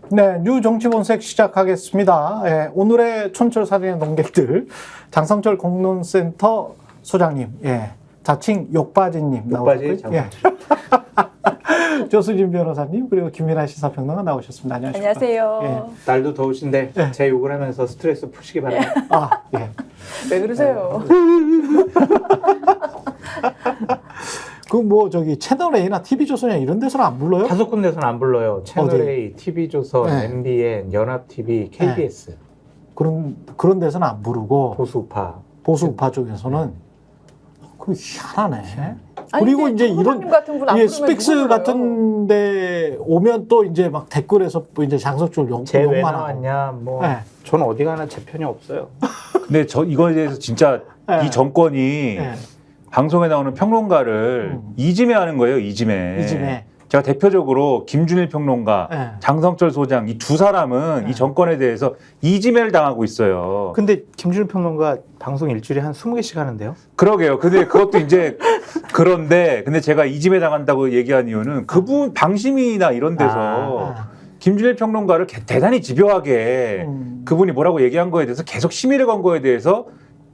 네, 뉴 정치본색 시작하겠습니다. 예, 오늘의 촌철살인의 논객들 장성철 공론센터 소장님, 예, 자칭 욕바지님 욕바지 나오셨고요. 예. 조수진 변호사님 그리고 김민아 시사평론가 나오셨습니다. 안녕하십니까? 안녕하세요. 예. 날도 더우신데 네. 제 욕을 하면서 스트레스 푸시기 바랍니다. 아, 예. 왜 그러세요? 그 뭐 저기 채널 A나 TV조선이나 이런 데서는 안 불러요? 다섯 군데서는 안 불러요. 채널A, TV조선, 네. MBN, 연합TV, KBS. 그런 데서는 안 부르고 보수우파. 보수우파 쪽에서는 그 희한하네. 아니, 그리고 근데 이제 이런 정부장님 같은 분안 예, 부르면 스펙스 누구 불러요? 같은데 오면 또 이제 막 댓글에서 또 이제 장석줄 쟤 왜 욕만 하고. 나왔냐, 뭐. 네. 저는 어디 가나 제 편이 없어요. 근데 저 이거에 대해서 진짜 네. 이 정권이 예, 방송에 나오는 평론가를 이지매하는 거예요. 이지매. 이지매. 제가 대표적으로 김준일 평론가, 예. 장성철 소장 이 두 사람은 네. 이 정권에 대해서 이지매를 당하고 있어요. 근데 김준일 평론가 방송 일주일에 한 20개씩 하는데요? 그러게요. 근데 그것도 이제 그런데 근데 제가 이지매 당한다고 얘기한 이유는 그분 방심이나 이런 데서 김준일 평론가를 대단히 집요하게 그분이 뭐라고 얘기한 거에 대해서 계속 심의를 건 거에 대해서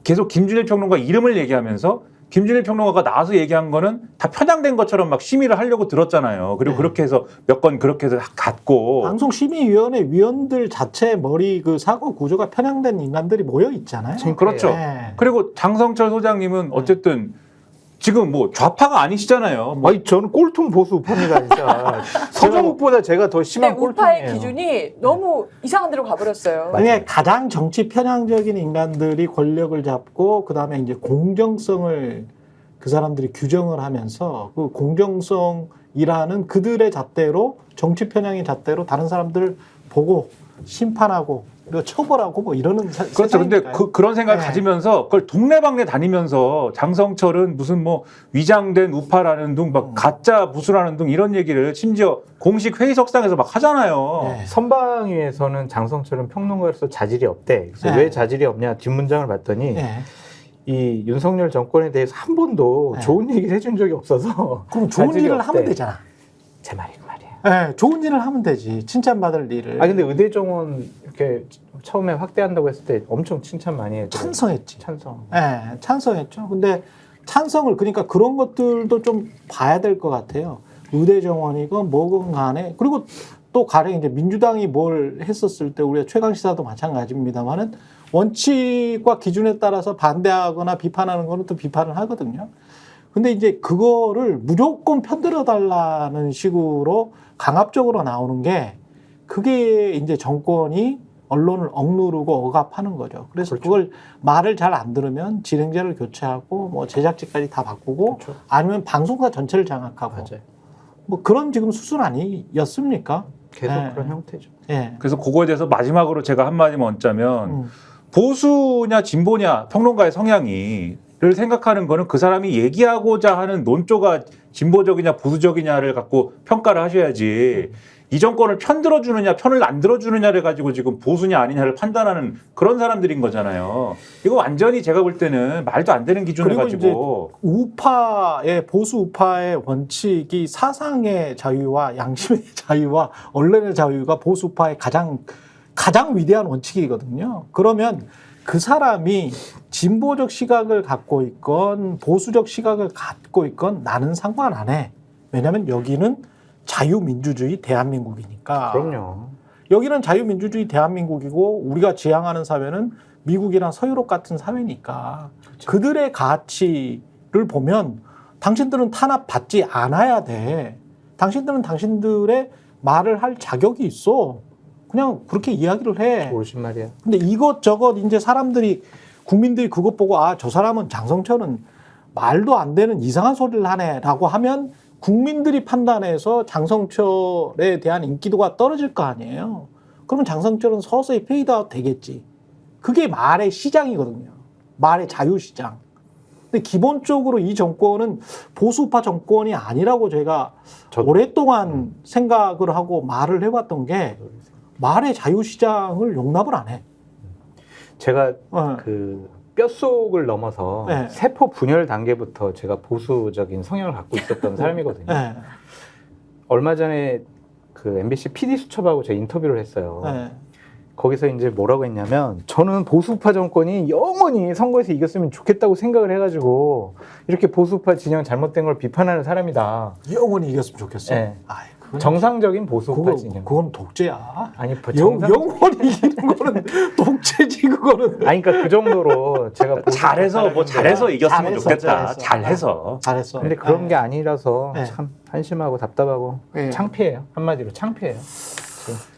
계속 김준일 평론가 이름을 얘기하면서 김준일 평론가가 나와서 얘기한 거는 다 편향된 것처럼 막 심의를 하려고 들었잖아요. 그리고 네. 그렇게 해서 몇 건 그렇게 해서 갔고. 방송심의위원회 위원들 자체 머리 그 사고 구조가 편향된 인간들이 모여 있잖아요. 그렇죠. 예. 그리고 장성철 소장님은 어쨌든 지금 뭐 좌파가 아니시잖아요. 뭐 아니, 저는 꼴통 보수우파입니다, 진짜. 서정욱보다 제가 더 근데 심한 우파의 꼴통이에요. 기준이 너무 이상한 데로 가버렸어요. 그러니까 가장 정치 편향적인 인간들이 권력을 잡고 그다음에 이제 공정성을 그 사람들이 규정을 하면서 그 공정성이라는 그들의 잣대로 정치 편향의 잣대로 다른 사람들 보고 심판하고 그리고 처벌하고 뭐 이러는 그렇죠. 근데 세상이니까요. 그런 생각을 네. 가지면서 그걸 동네방네 다니면서 장성철은 무슨 뭐 위장된 우파라는 둥, 막 가짜 부수라는 둥 이런 얘기를 심지어 공식 회의석상에서 막 하잖아요. 네. 선방위에서는 장성철은 평론가로서 자질이 없대. 그래서 네. 왜 자질이 없냐 뒷문장을 봤더니 예. 이 윤석열 정권에 대해서 한 번도 네. 좋은 얘기를 해준 적이 없어서 그럼 좋은 자질이 일을 없대. 하면 되잖아. 제 말이 그 말이야. 예, 좋은 일을 하면 되지. 칭찬받을 일을. 아 근데 의대 정원 이렇게 처음에 확대한다고 했을 때 엄청 칭찬 많이 해요. 찬성했지. 찬성. 예, 찬성했죠. 근데 찬성을 그러니까 그런 것들도 좀 봐야 될 것 같아요. 의대 정원이건 뭐건 간에 그리고 또 가령 이제 민주당이 뭘 했었을 때 우리가 최강 시사도 마찬가지입니다만은 원칙과 기준에 따라서 반대하거나 비판하는 거는 또 비판을 하거든요. 근데 이제 그거를 무조건 편들어 달라는 식으로 강압적으로 나오는 게 그게 이제 정권이 언론을 억누르고 억압하는 거죠. 그래서 그렇죠. 그걸 말을 잘 안 들으면 진행자를 교체하고 뭐 제작진까지 다 바꾸고 그렇죠. 아니면 방송사 전체를 장악하고 맞아요. 뭐 그런 지금 수순 아니었습니까? 계속 네. 그런 형태죠. 예. 그래서 그거에 대해서 마지막으로 제가 한마디만 얹자면 음. 보수냐 진보냐 평론가의 성향이를 생각하는 거는 그 사람이 얘기하고자 하는 논조가 진보적이냐 보수적이냐를 갖고 평가를 하셔야지 이 정권을 편 들어주느냐 편을 안 들어주느냐를 가지고 지금 보수냐 아니냐를 판단하는 그런 사람들인 거잖아요. 이거 완전히 제가 볼 때는 말도 안 되는 기준을 그리고 가지고 우파의 보수 우파의 원칙이 사상의 자유와 양심의 자유와 언론의 자유가 보수 우파의 가장 위대한 원칙이거든요. 그러면 그 사람이 진보적 시각을 갖고 있건 보수적 시각을 갖고 있건 나는 상관 안 해. 왜냐하면 여기는 자유민주주의 대한민국이니까. 그럼요. 여기는 자유민주주의 대한민국이고 우리가 지향하는 사회는 미국이나 서유럽 같은 사회니까 그렇죠. 그들의 가치를 보면 당신들은 탄압받지 않아야 돼. 당신들은 당신들의 말을 할 자격이 있어. 그냥 그렇게 이야기를 해. 옳은 말이야. 근데 이것저것 이제 사람들이 국민들이 그것 보고 아, 저 사람은 장성철은 말도 안 되는 이상한 소리를 하네라고 하면 국민들이 판단해서 장성철에 대한 인기도가 떨어질 거 아니에요. 그러면 장성철은 서서히 페이드아웃 되겠지. 그게 말의 시장이거든요. 말의 자유시장. 근데 기본적으로 이 정권은 보수파 정권이 아니라고 제가 오랫동안 생각을 하고 말을 해왔던 게 말의 자유시장을 용납을 안 해. 제가 그 뼛속을 넘어서 네. 세포 분열 단계부터 제가 보수적인 성향을 갖고 있었던 사람이거든요. 네. 얼마 전에 그 MBC PD 수첩하고 제가 인터뷰를 했어요. 네. 거기서 이제 뭐라고 했냐면 저는 보수파 정권이 영원히 선거에서 이겼으면 좋겠다고 생각을 해가지고 이렇게 보수파 진영 잘못된 걸 비판하는 사람이다. 영원히 이겼으면 좋겠어. 네. 아이, 그건 정상적인 보수파 진영. 그건 독재야. 아니 영원히 이기는 거는 독재지 그거는. 아니 그러니까 그 정도로 제가 잘해서 이겼으면 좋겠다. 잘해서. 근데 그런 게 아니라서 네. 참 한심하고 답답하고 네. 창피해요. 한마디로 창피해요.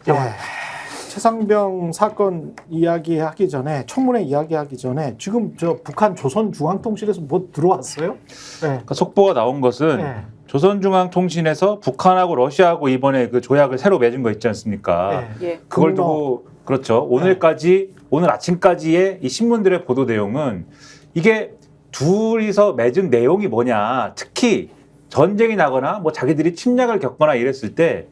예. 최상병 사건 이야기하기 전에 청문회 이야기하기 전에 지금 저 북한 조선중앙통신에서 뭐 들어왔어요? 네. 그러니까 속보가 나온 것은 네. 조선중앙통신에서 북한하고 러시아하고 이번에 그 조약을 새로 맺은 거 있지 않습니까? 네. 예. 그걸 두고 그렇죠. 오늘 아침까지의 이 신문들의 보도 내용은 이게 둘이서 맺은 내용이 뭐냐. 특히 전쟁이 나거나 뭐 자기들이 침략을 겪거나 이랬을 때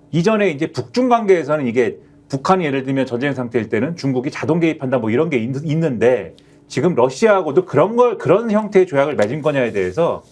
이전에 이제 북중 관계에서는 이게 북한이 예를 들면 전쟁 상태일 때는 중국이 자동 개입한다 뭐 이런 게 있는데 지금 러시아하고도 그런 형태의 조약을 맺은 거냐에 대해서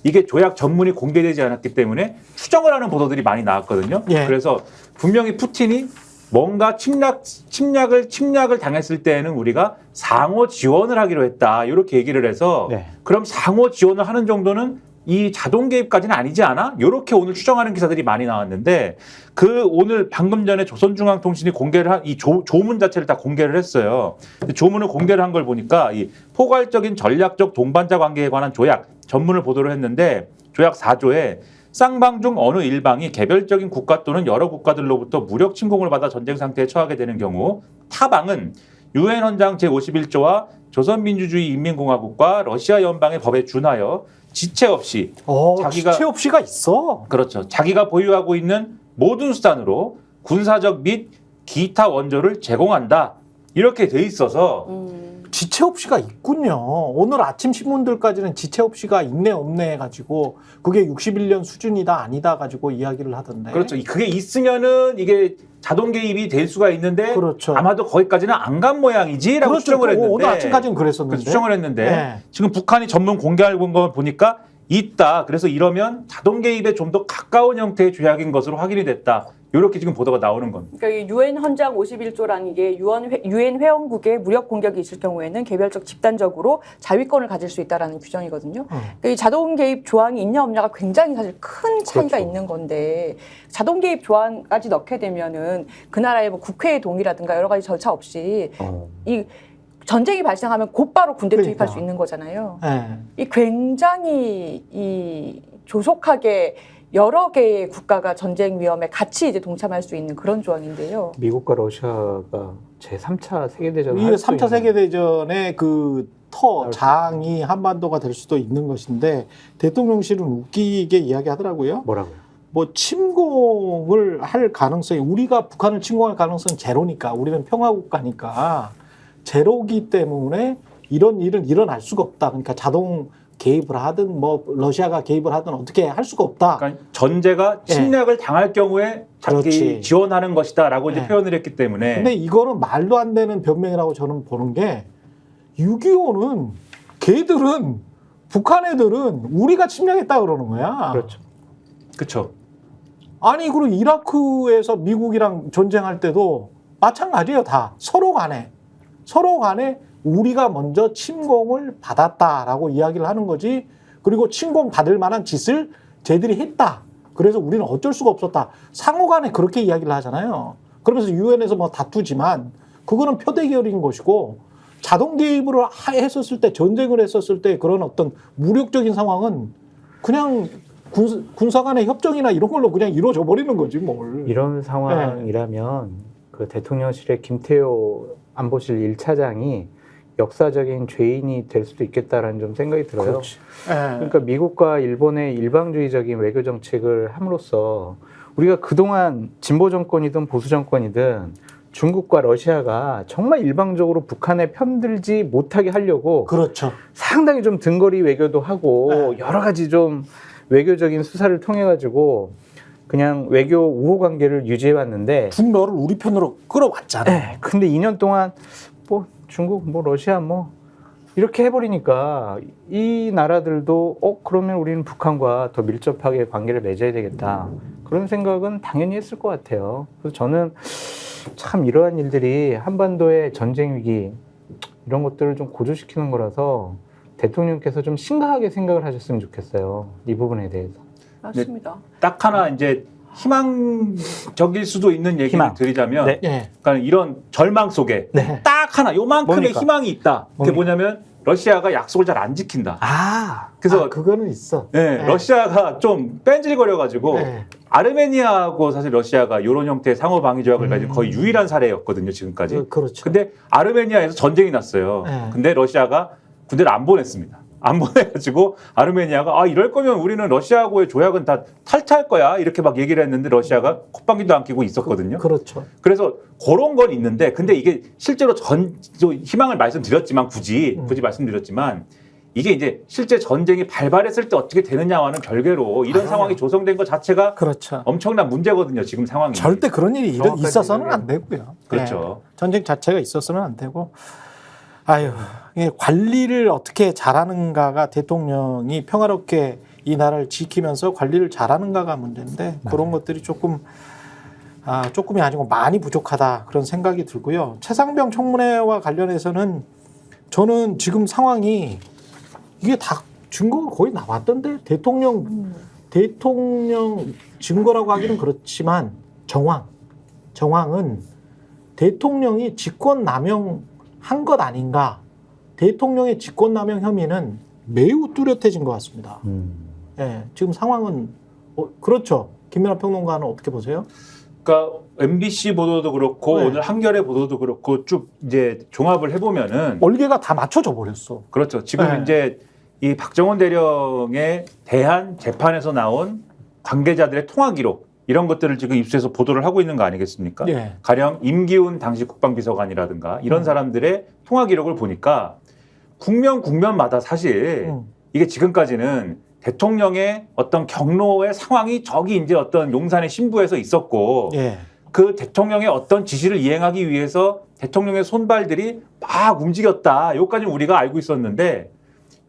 이게 조약 전문이 공개되지 않았기 때문에 추정을 하는 보도들이 많이 나왔거든요. 예. 그래서 분명히 푸틴이 뭔가 침략을 당했을 때에는 우리가 상호 지원을 하기로 했다. 이렇게 얘기를 해서 네. 그럼 상호 지원을 하는 정도는 이 자동 개입까지는 아니지 않아? 이렇게 오늘 추정하는 기사들이 많이 나왔는데 그 오늘 방금 전에 조선중앙통신이 공개를 한 이 조문 자체를 다 공개를 했어요. 조문을 공개를 한 걸 보니까 이 포괄적인 전략적 동반자 관계에 관한 조약 전문을 보도를 했는데 조약 4조에 쌍방 중 어느 일방이 개별적인 국가 또는 여러 국가들로부터 무력 침공을 받아 전쟁 상태에 처하게 되는 경우 타방은 유엔 헌장 제51조와 조선민주주의 인민공화국과 러시아 연방의 법에 준하여 지체 없이 지체 없이가 있어. 그렇죠. 자기가 보유하고 있는 모든 수단으로 군사적 및 기타 원조를 제공한다. 이렇게 돼 있어서 지체 없이가 있군요. 오늘 아침 신문들까지는 지체 없이가 있네 없네 해가지고 그게 61년 수준이다 아니다 가지고 이야기를 하던데. 그렇죠. 그게 있으면은 이게 자동 개입이 될 수가 있는데 그렇죠. 아마도 거기까지는 안 간 모양이지라고 그렇죠. 추정을 했는데 오늘 아침까지는 그랬었는데. 그래서 추정을 했는데 네. 지금 북한이 전문 공개한 걸 보니까 있다. 그래서 이러면 자동 개입에 좀 더 가까운 형태의 조약인 것으로 확인이 됐다. 이렇게 지금 보도가 나오는 겁니다. 그러니까 유엔 헌장 51조라는 게 유엔 회원국의 무력 공격이 있을 경우에는 개별적 집단적으로 자위권을 가질 수 있다라는 규정이거든요. 그러니까 이 자동 개입 조항이 있냐 없냐가 굉장히 사실 큰 차이가 그렇죠. 있는 건데 자동 개입 조항까지 넣게 되면은 그 나라의 뭐 국회의 동의라든가 여러 가지 절차 없이 이 전쟁이 발생하면 곧바로 군대 투입할 그러니까. 수 있는 거잖아요. 네. 이 굉장히 이 조속하게 여러 개의 국가가 전쟁 위험에 같이 이제 동참할 수 있는 그런 조항인데요. 미국과 러시아가 제3차 세계대전을 이게 할 수 3차 있는 세계대전의 그 장이 한반도가 될 수도 있는 것인데 대통령실은 웃기게 이야기하더라고요. 뭐라고요? 뭐 침공을 할 가능성이 우리가 북한을 침공할 가능성은 제로니까 우리는 평화국가니까 제로기 때문에 이런 일은 일어날 수가 없다. 그러니까 자동 개입을 하든 뭐 러시아가 개입을 하든 어떻게 할 수가 없다. 그러니까 전제가 침략을 당할 경우에 자기 그렇지. 지원하는 것이다라고 이제 네. 표현을 했기 때문에 근데 이거는 말도 안 되는 변명이라고 저는 보는 게 6.25는 걔들은 북한 애들은 우리가 침략했다 그러는 거야. 그렇죠. 그렇죠. 아니 그리고 이라크에서 미국이랑 전쟁할 때도 마찬가지예요. 다 서로 간에 우리가 먼저 침공을 받았다라고 이야기를 하는 거지. 그리고 침공 받을 만한 짓을 쟤들이 했다. 그래서 우리는 어쩔 수가 없었다. 상호 간에 그렇게 이야기를 하잖아요. 그러면서 유엔에서 뭐 다투지만 그거는 표대결인 것이고 자동 개입을 했었을 때 전쟁을 했었을 때 그런 어떤 무력적인 상황은 그냥 군사 간의 협정이나 이런 걸로 그냥 이루어져 버리는 거지 뭘. 이런 상황이라면 그 대통령실의 김태호 안보실 1차장이 역사적인 죄인이 될 수도 있겠다라는 좀 생각이 들어요. 그렇지. 그러니까 미국과 일본의 일방주의적인 외교 정책을 함으로써 우리가 그동안 진보 정권이든 보수 정권이든 중국과 러시아가 정말 일방적으로 북한에 편들지 못하게 하려고 그렇죠. 상당히 좀 등거리 외교도 하고 여러 가지 좀 외교적인 수사를 통해 가지고 그냥 외교 우호 관계를 유지해 왔는데 중러를 우리 편으로 끌어왔잖아요. 근데 2년 동안 뭐 중국 뭐 러시아 뭐 이렇게 해버리니까 이 나라들도 그러면 우리는 북한과 더 밀접하게 관계를 맺어야 되겠다. 그런 생각은 당연히 했을 것 같아요. 그래서 저는 참 이러한 일들이 한반도의 전쟁 위기 이런 것들을 좀 고조시키는 거라서 대통령께서 좀 심각하게 생각을 하셨으면 좋겠어요. 이 부분에 대해서. 맞습니다. 딱 하나 이제 희망적일 수도 있는 얘기를 희망. 드리자면, 네. 예. 그러니까 이런 절망 속에 네. 딱 하나 요만큼의 뭡니까? 희망이 있다. 그게 뭡니까? 뭐냐면 러시아가 약속을 잘 안 지킨다. 그래서 그거는 있어. 네, 네. 러시아가 좀 뺀질거려가지고 네. 아르메니아하고 사실 러시아가 이런 형태의 상호 방위 조약을 가진 거의 유일한 사례였거든요, 지금까지. 그렇죠. 근데 아르메니아에서 전쟁이 났어요. 네. 근데 러시아가 군대를 안 보냈습니다. 안 보내가지고 아르메니아가 이럴 거면 우리는 러시아하고의 조약은 다 탈퇴할 거야 이렇게 막 얘기를 했는데 러시아가 콧방귀도 안 끼고 있었거든요. 그렇죠. 그래서 그런 건 있는데 근데 이게 실제로 희망을 말씀드렸지만 굳이 말씀드렸지만 이게 이제 실제 전쟁이 발발했을 때 어떻게 되느냐와는 별개로 이런 상황이 조성된 것 자체가 그렇죠. 엄청난 문제거든요. 지금 상황이. 절대 그런 일이 정확하게 있어서는 생각해요. 안 되고요. 그렇죠. 네. 전쟁 자체가 있었으면 안 되고. 아유, 이게 관리를 어떻게 잘하는가가 대통령이 평화롭게 이 나라를 지키면서 관리를 잘하는가가 문제인데 그런 것들이 조금이 아니고 많이 부족하다 그런 생각이 들고요. 최상병 청문회와 관련해서는 저는 지금 상황이 이게 다 증거가 거의 나왔던데 대통령 증거라고 하기는 그렇지만 정황은 대통령이 직권남용 한 것 아닌가. 대통령의 직권남용 혐의는 매우 뚜렷해진 것 같습니다. 예, 지금 상황은 그렇죠. 김민하 평론가는 어떻게 보세요? 그러니까 MBC 보도도 그렇고 네. 오늘 한겨레 보도도 그렇고 쭉 이제 종합을 해보면은 얼개가 다 맞춰져 버렸어. 그렇죠. 지금 네. 이제 이 박정원 대령에 대한 재판에서 나온 관계자들의 통화 기록 이런 것들을 지금 입수해서 보도를 하고 있는 거 아니겠습니까? 예. 가령 임기훈 당시 국방비서관이라든가 이런 사람들의 통화 기록을 보니까 국면마다 사실 이게 지금까지는 대통령의 어떤 경로의 상황이 저기 이제 어떤 용산의 신부에서 있었고 예. 그 대통령의 어떤 지시를 이행하기 위해서 대통령의 손발들이 막 움직였다. 여기까지는 우리가 알고 있었는데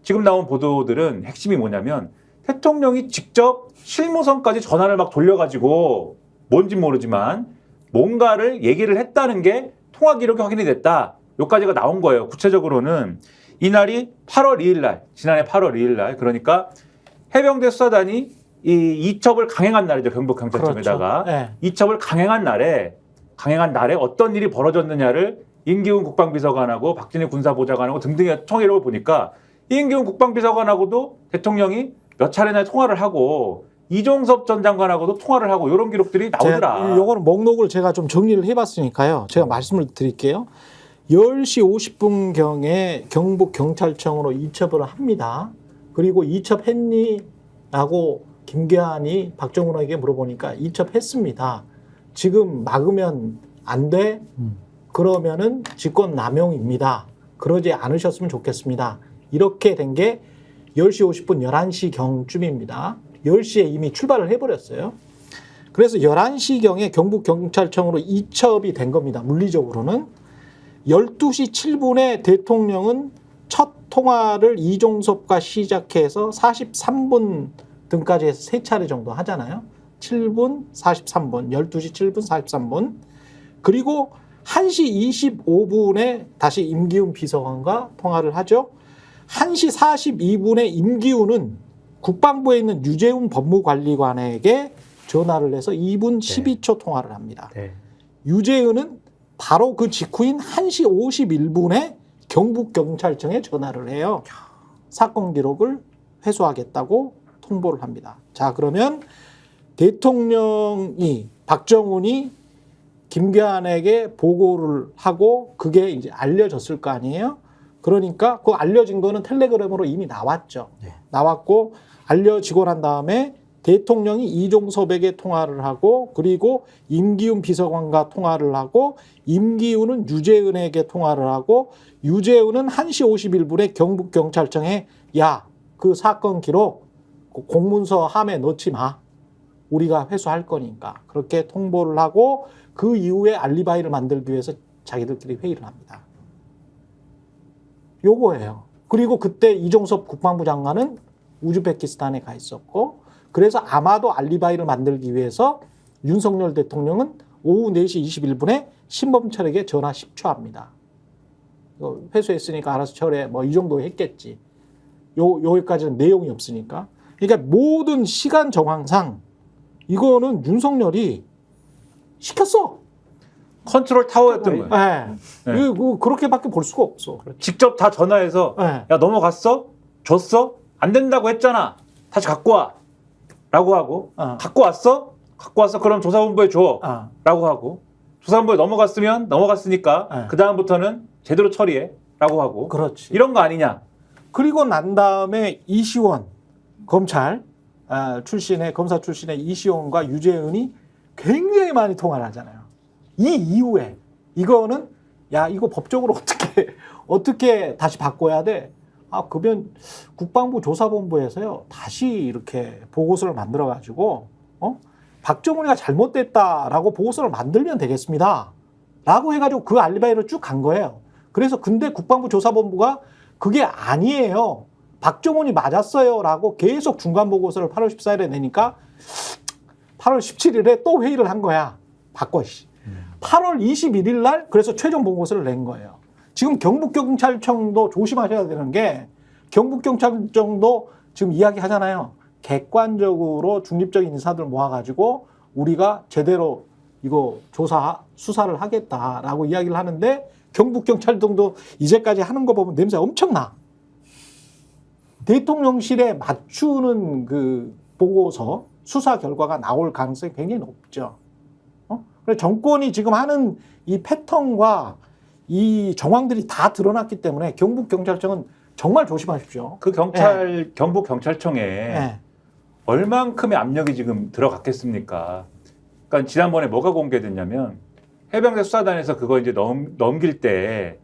지금 나온 보도들은 핵심이 뭐냐면 대통령이 직접 실무선까지 전화를 막 돌려가지고 뭔진 모르지만 뭔가를 얘기를 했다는 게 통화 기록이 확인이 됐다. 여기까지가 나온 거예요. 구체적으로는 이날이 8월 2일 날, 지난해 8월 2일 날, 그러니까 해병대 수사단이 이 이첩을 강행한 날이죠. 경북경찰청에다가. 그렇죠. 예. 이첩을 강행한 날에 어떤 일이 벌어졌느냐를 임기훈 국방비서관하고 박진희 군사보좌관하고 등등의 통일을 보니까 임기훈 국방비서관하고도 대통령이 몇 차례나 통화를 하고 이종섭 전 장관하고도 통화를 하고 이런 기록들이 나오더라. 요거는 목록을 제가 좀 정리를 해봤으니까요. 제가 말씀을 드릴게요. 10시 50분경에 경북경찰청으로 이첩을 합니다. 그리고 이첩했니? 라고 김계한이 박정훈에게 물어보니까 이첩했습니다. 지금 막으면 안 돼? 그러면은 직권남용입니다. 그러지 않으셨으면 좋겠습니다. 이렇게 된 게 10시 50분 11시경쯤입니다. 10시에 이미 출발을 해버렸어요. 그래서 11시경에 경북경찰청으로 이첩이 된 겁니다. 물리적으로는. 12시 7분에 대통령은 첫 통화를 이종섭과 시작해서 43분 등까지 해서 3차례 정도 하잖아요. 7분, 43분, 12시 7분, 43분. 그리고 1시 25분에 다시 임기훈 비서관과 통화를 하죠. 1시 42분에 임기훈은 국방부에 있는 유재훈 법무관리관에게 전화를 해서 2분 12초 통화를 합니다. 네. 유재훈은 바로 그 직후인 1시 51분에 경북경찰청에 전화를 해요. 사건 기록을 회수하겠다고 통보를 합니다. 자, 그러면 대통령이 박정훈이 김계한에게 보고를 하고 그게 이제 알려졌을 거 아니에요? 그러니까 그 알려진 거는 텔레그램으로 이미 나왔죠. 네. 나왔고 알려지고 난 다음에 대통령이 이종섭에게 통화를 하고 그리고 임기훈 비서관과 통화를 하고 임기훈은 유재은에게 통화를 하고 유재은은 1시 51분에 경북경찰청에 야, 그 사건 기록 공문서 함에 넣지 마. 우리가 회수할 거니까. 그렇게 통보를 하고 그 이후에 알리바이를 만들기 위해서 자기들끼리 회의를 합니다. 요거예요. 그리고 그때 이종섭 국방부 장관은 우즈베키스탄에 가 있었고 그래서 아마도 알리바이를 만들기 위해서 윤석열 대통령은 오후 4시 21분에 신범철에게 전화 10초 합니다. 회수했으니까 알아서 철회 뭐 이 정도 했겠지. 여기까지는 내용이 없으니까. 그러니까 모든 시간 정황상 이거는 윤석열이 시켰어. 컨트롤 타워였던 거예요. 네. 네. 이거 그렇게밖에 볼 수가 없어. 직접 다 전화해서 네. 야 넘어갔어? 줬어? 안 된다고 했잖아. 다시 갖고 와. 라고 하고 갖고 왔어? 갖고 왔어? 그럼 조사본부에 줘. 라고 하고 조사본부에 넘어갔으면 넘어갔으니까 네. 그 다음부터는 제대로 처리해. 라고 하고 그렇지. 이런 거 아니냐. 그리고 난 다음에 이시원 검사 출신의 이시원과 유재은이 굉장히 많이 통화를 하잖아요. 이 이후에 이거는 야 이거 법적으로 어떻게 다시 바꿔야 돼? 그러면 국방부 조사본부에서요 다시 이렇게 보고서를 만들어 가지고 박정훈이가 잘못됐다라고 보고서를 만들면 되겠습니다.라고 해가지고 그 알리바이로 쭉 간 거예요. 그래서 근데 국방부 조사본부가 그게 아니에요. 박정훈이 맞았어요라고 계속 중간 보고서를 8월 14일에 내니까 8월 17일에 또 회의를 한 거야. 바꿔. 8월 21일 날 그래서 최종 보고서를 낸 거예요. 지금 경북경찰청도 조심하셔야 되는 게 경북경찰청도 지금 이야기하잖아요. 객관적으로 중립적인 인사들 모아가지고 우리가 제대로 이거 수사를 하겠다라고 이야기를 하는데 경북경찰청도 이제까지 하는 거 보면 냄새가 엄청나. 대통령실에 맞추는 그 보고서 수사 결과가 나올 가능성이 굉장히 높죠. 그래서 정권이 지금 하는 이 패턴과 이 정황들이 다 드러났기 때문에 경북경찰청은 정말 조심하십시오. 그 경북경찰청에 얼만큼의 압력이 지금 들어갔겠습니까? 그러니까 지난번에 뭐가 공개됐냐면 해병대 수사단에서 그거 이제 넘길 때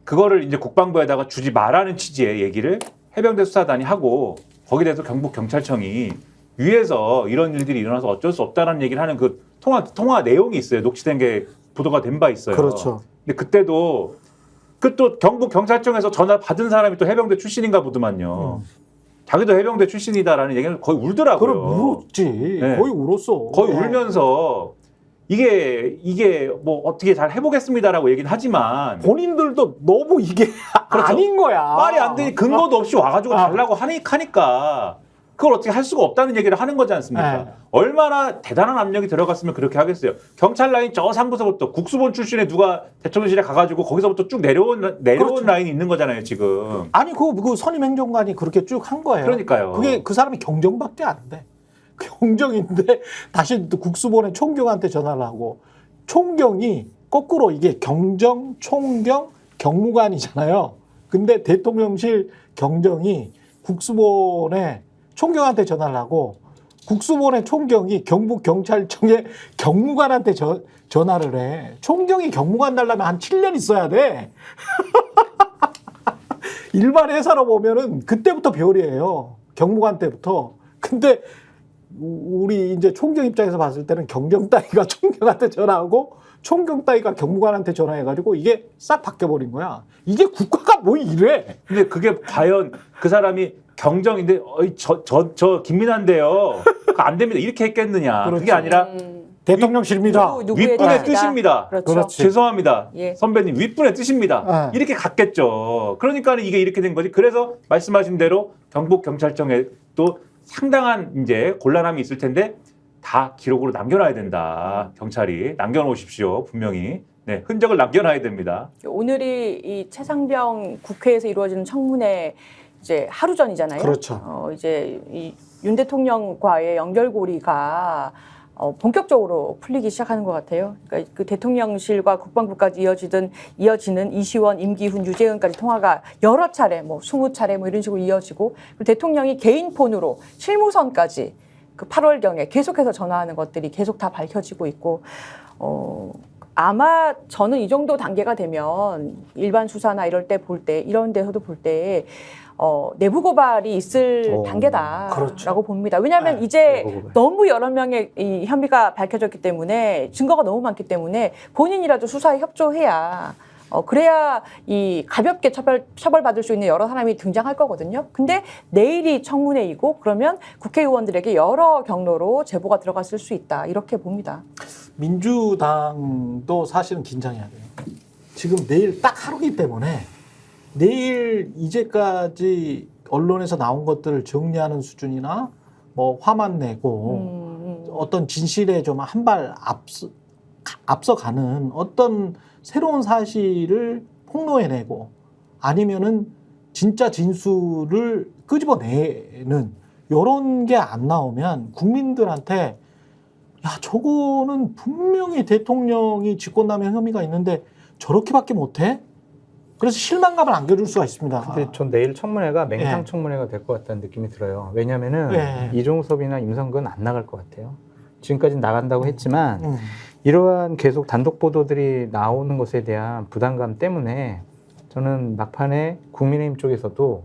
그거를 이제 국방부에다가 주지 말라는 취지의 얘기를 해병대 수사단이 하고 거기에 대해서 경북경찰청이 위에서 이런 일들이 일어나서 어쩔 수 없다는 얘기를 하는 그 통화 내용이 있어요. 녹취된 게 보도가 된 바 있어요. 그렇죠. 근데 그때도 또 경북경찰청에서 전화 받은 사람이 또 해병대 출신인가 보더만요. 자기도 해병대 출신이다라는 얘기를 거의 울더라고요. 그럼 울었지. 네. 거의 울었어. 거의 울면서 이게 뭐 어떻게 잘 해보겠습니다라고 얘기는 하지만 본인들도 너무 이게 그렇죠. 아닌 거야. 말이 안 되니 근거도 없이 와가지고 달라고 하니까 그걸 어떻게 할 수가 없다는 얘기를 하는 거지 않습니까? 네. 얼마나 대단한 압력이 들어갔으면 그렇게 하겠어요. 경찰 라인 저 상부서부터 국수본 출신에 누가 대통령실에 가가지고 거기서부터 쭉 내려온 그렇죠. 라인이 있는 거잖아요 지금. 아니 그 선임 행정관이 그렇게 쭉 한 거예요. 그러니까요. 그게 그 사람이 경정밖에 안 돼. 경정인데 다시 또 국수본의 총경한테 전화를 하고 총경이 거꾸로 이게 경정, 총경, 경무관이잖아요. 근데 대통령실 경정이 국수본의 총경한테 전화를 하고 국수본의 총경이 경북경찰청의 경무관한테 전화를 해. 총경이 경무관 달라면 한 7년 있어야 돼. 일반 회사로 보면은 그때부터 별이에요. 경무관 때부터. 근데 우리 이제 총경 입장에서 봤을 때는 경정 따위가 총경한테 전화하고 총경 따위가 경무관한테 전화해가지고 이게 싹 바뀌어버린 거야. 이게 국가가 뭐 이래? 근데 그게 과연 그 사람이 경정인데 저 김민환인데요. 안 됩니다. 이렇게 했겠느냐. 그렇죠. 그게 아니라 대통령실입니다. 누구의 윗분의 뜻이다. 뜻입니다. 그렇죠. 그렇지. 죄송합니다. 예. 선배님 윗분의 뜻입니다. 이렇게 갔겠죠. 그러니까 이게 이렇게 된 거지. 그래서 말씀하신 대로 경북경찰청에 또 상당한 이제 곤란함이 있을 텐데 다 기록으로 남겨놔야 된다. 경찰이 남겨놓으십시오. 분명히. 네, 흔적을 남겨놔야 됩니다. 오늘이 이 최상병 국회에서 이루어지는 청문회 이제 하루 전이잖아요. 그렇죠. 이제 이 윤 대통령과의 연결고리가 본격적으로 풀리기 시작하는 것 같아요. 그러니까 그 대통령실과 국방부까지 이어지는 이시원, 임기훈, 유재은까지 통화가 여러 차례, 뭐 20차례 뭐 이런 식으로 이어지고 그리고 대통령이 개인 폰으로 실무선까지 그 8월경에 계속해서 전화하는 것들이 계속 다 밝혀지고 있고 아마 저는 이 정도 단계가 되면 일반 수사나 이럴 때 볼 때 이런 데서도 볼 때 내부 고발이 있을 단계다라고 그렇죠. 봅니다. 왜냐하면 네, 이제 내부 고발. 너무 여러 명의 이 혐의가 밝혀졌기 때문에 증거가 너무 많기 때문에 본인이라도 수사에 협조해야 그래야 이 가볍게 처벌받을 수 있는 여러 사람이 등장할 거거든요. 근데 내일이 청문회이고 그러면 국회의원들에게 여러 경로로 제보가 들어갔을 수 있다. 이렇게 봅니다. 민주당도 사실은 긴장해야 돼요. 지금 내일 딱 하루이기 때문에 내일 이제까지 언론에서 나온 것들을 정리하는 수준이나 뭐 화만 내고 어떤 진실에 좀 한 발 앞서가는 어떤 새로운 사실을 폭로해내고 아니면은 진짜 진술을 끄집어내는 이런 게 안 나오면 국민들한테 야 저거는 분명히 대통령이 직권남용 혐의가 있는데 저렇게밖에 못해? 그래서 실망감을 안겨줄 수가 있습니다. 근데 전 내일 청문회가 맹탕 예. 청문회가 될 것 같다는 느낌이 들어요. 왜냐면은 예. 이종섭이나 임성근 안 나갈 것 같아요. 지금까지 나간다고 했지만 이러한 계속 단독 보도들이 나오는 것에 대한 부담감 때문에 저는 막판에 국민의힘 쪽에서도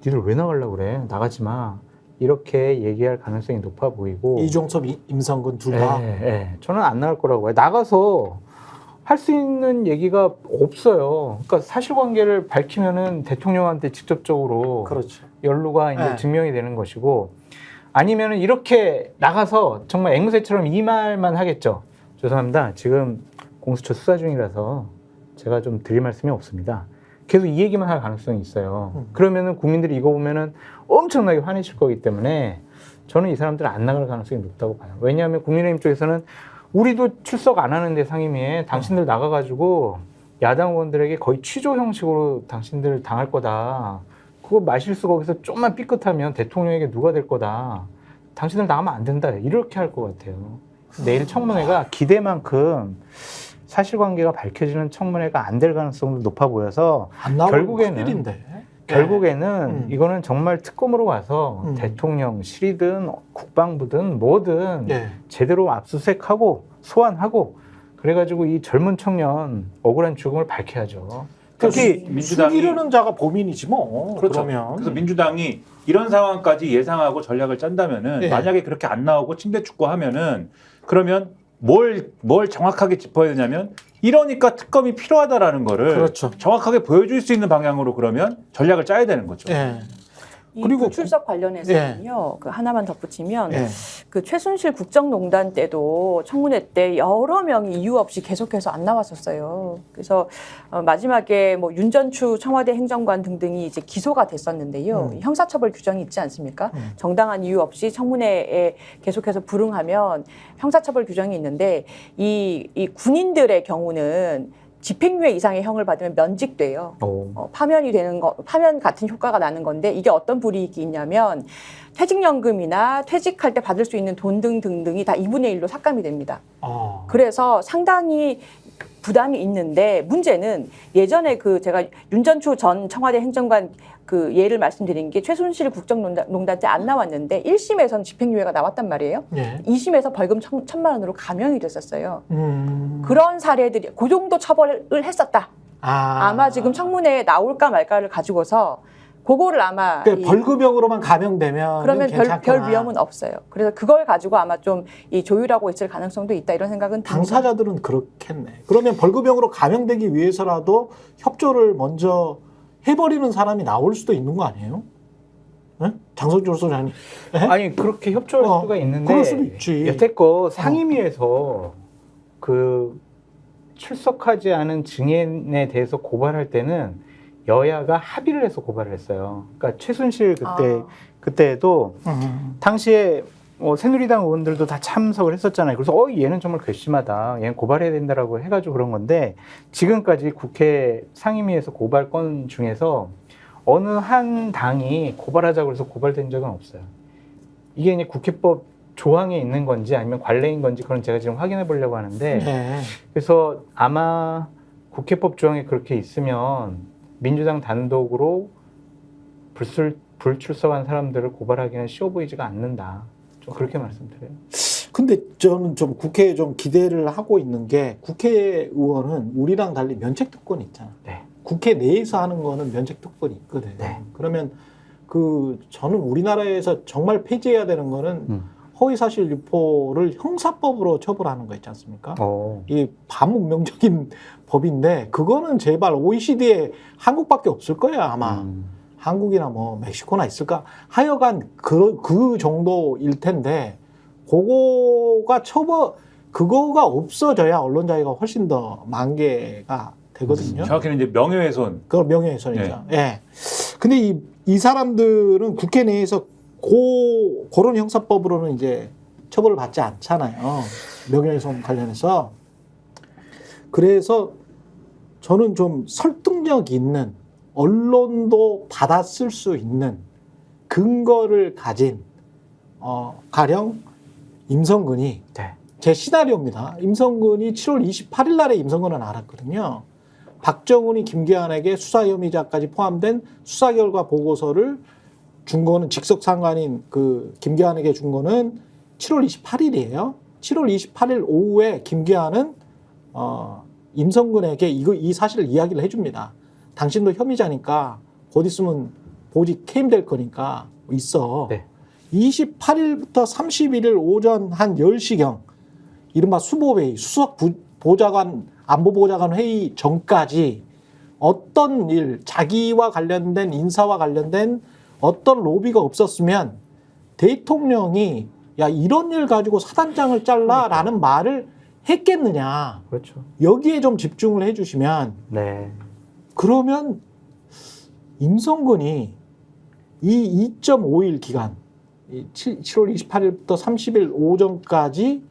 니들 왜 나가려고 그래? 나가지 마. 이렇게 얘기할 가능성이 높아 보이고 이종섭, 임성근 둘 다. 저는 안 나갈 거라고 해요. 나가서 할 수 있는 얘기가 없어요. 그러니까 사실관계를 밝히면은 대통령한테 직접적으로 그렇죠. 연루가 이제 네. 증명이 되는 것이고 아니면은 이렇게 나가서 정말 앵무새처럼 이 말만 하겠죠. 죄송합니다. 지금 공수처 수사 중이라서 제가 좀 드릴 말씀이 없습니다. 계속 이 얘기만 할 가능성이 있어요. 그러면은 국민들이 이거 보면은 엄청나게 화내실 거기 때문에 저는 이 사람들은 안 나갈 가능성이 높다고 봐요. 왜냐하면 국민의힘 쪽에서는 우리도 출석 안 하는데 상임위에 당신들 나가가지고 야당 의원들에게 거의 취조 형식으로 당신들 당할 거다. 그거 마실수 거기서 좀만 삐끗하면 대통령에게 누가 될 거다. 당신들 나가면 안 된다. 이렇게 할 것 같아요. 내일 청문회가 기대만큼 사실관계가 밝혀지는 청문회가 안 될 가능성도 높아 보여서 안 나오면 결국에는- 큰일인데. 결국에는 이거는 정말 특검으로 가서 대통령실이든 국방부든 뭐든 네. 제대로 압수수색하고 소환하고 그래가지고 이 젊은 청년 억울한 죽음을 밝혀야죠. 특히 민주당이 죽이려는 자가 범인이지 뭐. 그렇죠. 그러면 그래서 민주당이 이런 상황까지 예상하고 전략을 짠다면은 네. 만약에 그렇게 안 나오고 침대 축구 하면은 그러면 뭘 정확하게 짚어야 되냐면 이러니까 특검이 필요하다라는 거를 그렇죠. 정확하게 보여줄 수 있는 방향으로 그러면 전략을 짜야 되는 거죠. 예. 그리고 그리고 불출석 관련해서는요. 그 하나만 덧붙이면 예. 그 최순실 국정농단 때도 청문회 때 여러 명이 이유 없이 계속해서 안 나왔었어요. 그래서 마지막에 뭐 윤전추 청와대 행정관 등등이 이제 기소가 됐었는데요. 형사처벌 규정이 있지 않습니까? 정당한 이유 없이 청문회에 계속해서 불응하면 형사처벌 규정이 있는데 이 군인들의 경우는 집행유예 이상의 형을 받으면 면직돼요. 파면이 되는 거, 파면 같은 효과가 나는 건데 이게 어떤 불이익이 있냐면 퇴직연금이나 퇴직할 때 받을 수 있는 돈 등등이 다 2분의 1로 삭감이 됩니다. 그래서 상당히 부담이 있는데 문제는 예전에 그 제가 윤전추 전 청와대 행정관 그 예를 말씀드린 게 최순실 국정농단 때 안 나왔는데 1심에서는 집행유예가 나왔단 말이에요. 예. 2심에서 벌금 1,000만 원으로 감형이 됐었어요. 그런 사례들이 그 정도 처벌을 했었다. 아마 지금 청문회에 나올까 말까를 가지고서 그거를 아마 그러니까 벌금형으로만 감형되면 그러면 별 위험은 없어요. 그래서 그걸 가지고 아마 좀 이 조율하고 있을 가능성도 있다 이런 생각은 듭니다. 당사자들은 그렇겠네. 그러면 벌금형으로 감형되기 위해서라도 협조를 먼저 해버리는 사람이 나올 수도 있는 거 아니에요? 네? 장성철 소장님. 네? 아니 그렇게 협조할 수가 있는데 그럴 수도 있지. 여태껏 상임위에서 그 출석하지 않은 증인에 대해서 고발할 때는 여야가 합의를 해서 고발을 했어요. 그러니까 최순실 그때도 당시에 새누리당 의원들도 다 참석을 했었잖아요. 그래서 얘는 정말 괘씸하다. 얘는 고발해야 된다라고 해가지고 그런 건데 지금까지 국회 상임위에서 고발 건 중에서 어느 한 당이 고발하자고 해서 고발된 적은 없어요. 이게 이제 국회법 조항에 있는 건지 아니면 관례인 건지 그건 제가 지금 확인해 보려고 하는데 네. 그래서 아마 국회법 조항에 그렇게 있으면 민주당 단독으로 불출석한 사람들을 고발하기는 쉬워 보이지가 않는다. 좀 그렇게 말씀드려요. 근데 저는 좀 국회에 좀 기대를 하고 있는 게 국회의원은 우리랑 달리 면책특권이 있잖아. 네. 국회 내에서 하는 거는 면책특권이 있거든. 네. 그러면 저는 우리나라에서 정말 폐지해야 되는 거는 허위사실 유포를 형사법으로 처벌하는 거 있지 않습니까? 이 반문명적인 법인데 그거는 제발 OECD에 한국밖에 없을 거예요 아마. 한국이나 뭐 멕시코나 있을까? 하여간 그 정도일 텐데 그거가 없어져야 언론 자유가 훨씬 더 만개가 되거든요. 정확히는 이제 명예훼손. 그걸 명예훼손이죠. 예. 근데 이 사람들은 국회 내에서 그런 형사법으로는 이제 처벌을 받지 않잖아요. 명예훼손 관련해서. 그래서 저는 좀 설득력 있는 언론도 받아쓸 수 있는 근거를 가진 가령 임성근이 네. 제 시나리오입니다. 임성근이 7월 28일 날에 임성근은 알았거든요. 박정훈이 김기환에게 수사 혐의자까지 포함된 수사 결과 보고서를 준 거는 직속상관인 그 김기환에게 준 거는 7월 28일이에요. 7월 28일 오후에 김기환은 임성근에게 이 사실을 이야기를 해줍니다. 당신도 혐의자니까 곧 있으면 보직 퇴임될 거니까 있어. 네. 28일부터 31일 오전 한 10시경 이른바 수보회의, 수석 보좌관, 안보보좌관 회의 전까지 어떤 일, 자기와 관련된 인사와 관련된 어떤 로비가 없었으면 대통령이 야 이런 일 가지고 사단장을 잘라라는 말을 했겠느냐. 그렇죠. 여기에 좀 집중을 해주시면 네. 그러면 임성근이 이 2.5일 기간 7월 28일부터 30일 오전까지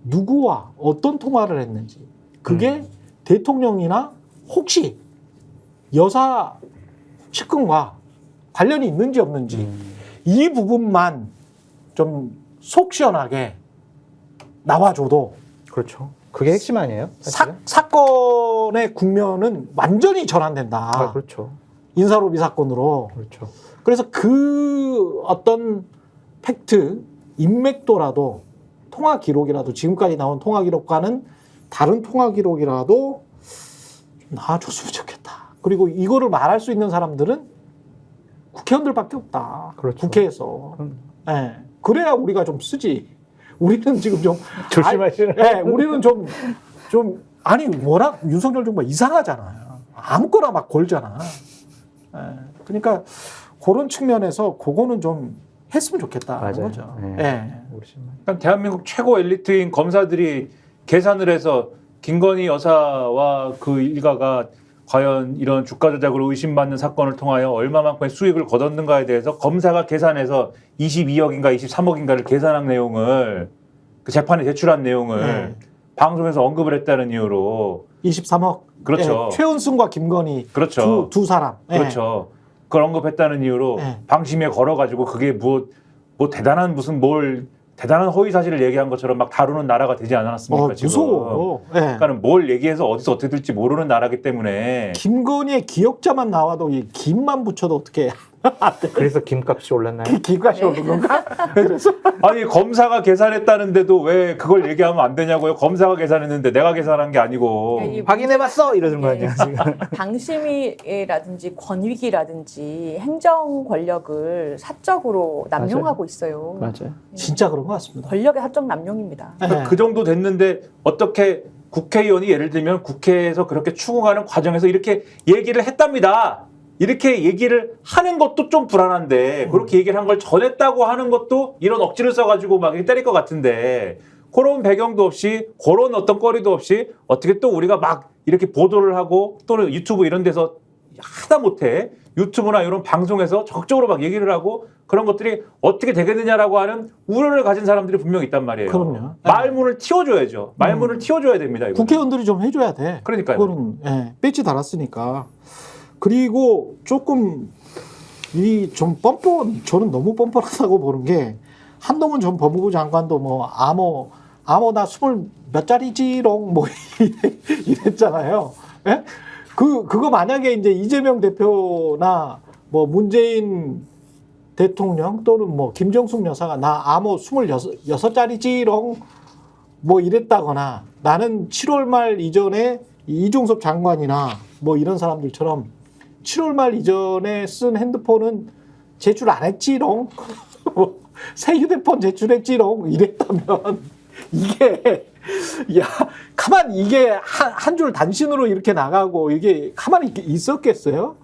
누구와 어떤 통화를 했는지 그게 대통령이나 혹시 여사 측근과 관련이 있는지 없는지 이 부분만 좀 속 시원하게 나와줘도 그렇죠. 그게 핵심 아니에요? 사실은? 사건의 국면은 완전히 전환된다. 아, 그렇죠. 인사로비 사건으로. 그렇죠. 그래서 그 어떤 팩트, 인맥도라도 통화 기록이라도 지금까지 나온 통화 기록과는 다른 통화 기록이라도 나와줬으면 좋겠다. 그리고 이거를 말할 수 있는 사람들은 국회의원들밖에 없다. 그렇죠. 국회에서. 예. 그래야 우리가 좀 쓰지. 우리는 지금 좀 조심하시라. 예, 우리는 좀 아니 워낙 윤석열 정부가 이상하잖아요. 아무거나 막 걸잖아. 예. 그러니까 그런 측면에서 그거는 좀 했으면 좋겠다는 맞아요. 거죠. 네. 예. 그러니까 대한민국 최고 엘리트인 검사들이 계산을 해서 김건희 여사와 그 일가가 과연 이런 주가 조작으로 의심받는 사건을 통하여 얼마만큼의 수익을 거뒀는가에 대해서 검사가 계산해서 22억인가 23억인가를 계산한 내용을 그 재판에 제출한 내용을 방송에서 언급을 했다는 이유로 23억. 그렇죠. 예, 최은순과 김건희 그렇죠. 두 사람. 예. 그렇죠. 그걸 언급했다는 이유로 방심에 걸어가지고 그게 뭐 대단한 대단한 허위 사실을 얘기한 것처럼 막 다루는 나라가 되지 않았습니까? 지금. 무서워. 예. 그러니까는 뭘 얘기해서 어디서 어떻게 될지 모르는 나라기 때문에 김건희의 기억자만 나와도 이 김만 붙여도 어떻게 그래서 김값이 올랐나요? 기가시 오는 건가? 그래서 아니 검사가 계산했다는데도 왜 그걸 얘기하면 안 되냐고요? 검사가 계산했는데 내가 계산한 게 아니고. 이 확인해봤어 이러는 거 아니야 지금? 방심위라든지 권위기라든지 행정 권력을 사적으로 남용하고 있어요. 맞아요. 진짜 그런 것 같습니다. 권력의 사적 남용입니다. 예. 그 정도 됐는데 어떻게 국회의원이 예를 들면 국회에서 그렇게 추궁하는 과정에서 이렇게 얘기를 했답니다. 이렇게 얘기를 하는 것도 좀 불안한데 그렇게 얘기를 한 걸 전했다고 하는 것도 이런 억지를 써가지고 막 때릴 것 같은데 그런 배경도 없이 그런 어떤 거리도 없이 어떻게 또 우리가 막 이렇게 보도를 하고 또는 유튜브 이런 데서 하다 못해 유튜브나 이런 방송에서 적극적으로 막 얘기를 하고 그런 것들이 어떻게 되겠느냐라고 하는 우려를 가진 사람들이 분명히 있단 말이에요. 그럼요. 말문을 틔워줘야죠. 말문을 틔워줘야 됩니다. 이거는. 국회의원들이 좀 해줘야 돼. 그러니까요. 그거는 예, 배지 달았으니까. 그리고 조금 좀 저는 너무 뻔뻔하다고 보는 게 한동훈 전 법무부 장관도 뭐 암호 나 20몇 짜리지롱 뭐 이랬잖아요. 예? 그거 만약에 이제 이재명 대표나 뭐 문재인 대통령 또는 뭐 김정숙 여사가 나 암호 26짜리지롱 뭐 이랬다거나 나는 7월 말 이전에 이종섭 장관이나 뭐 이런 사람들처럼 7월 말 이전에 쓴 핸드폰은 제출 안 했지롱. 새 휴대폰 제출했지롱 이랬다면 이게 야 가만 이게 한 줄 단신으로 이렇게 나가고 이게 가만히 있었겠어요?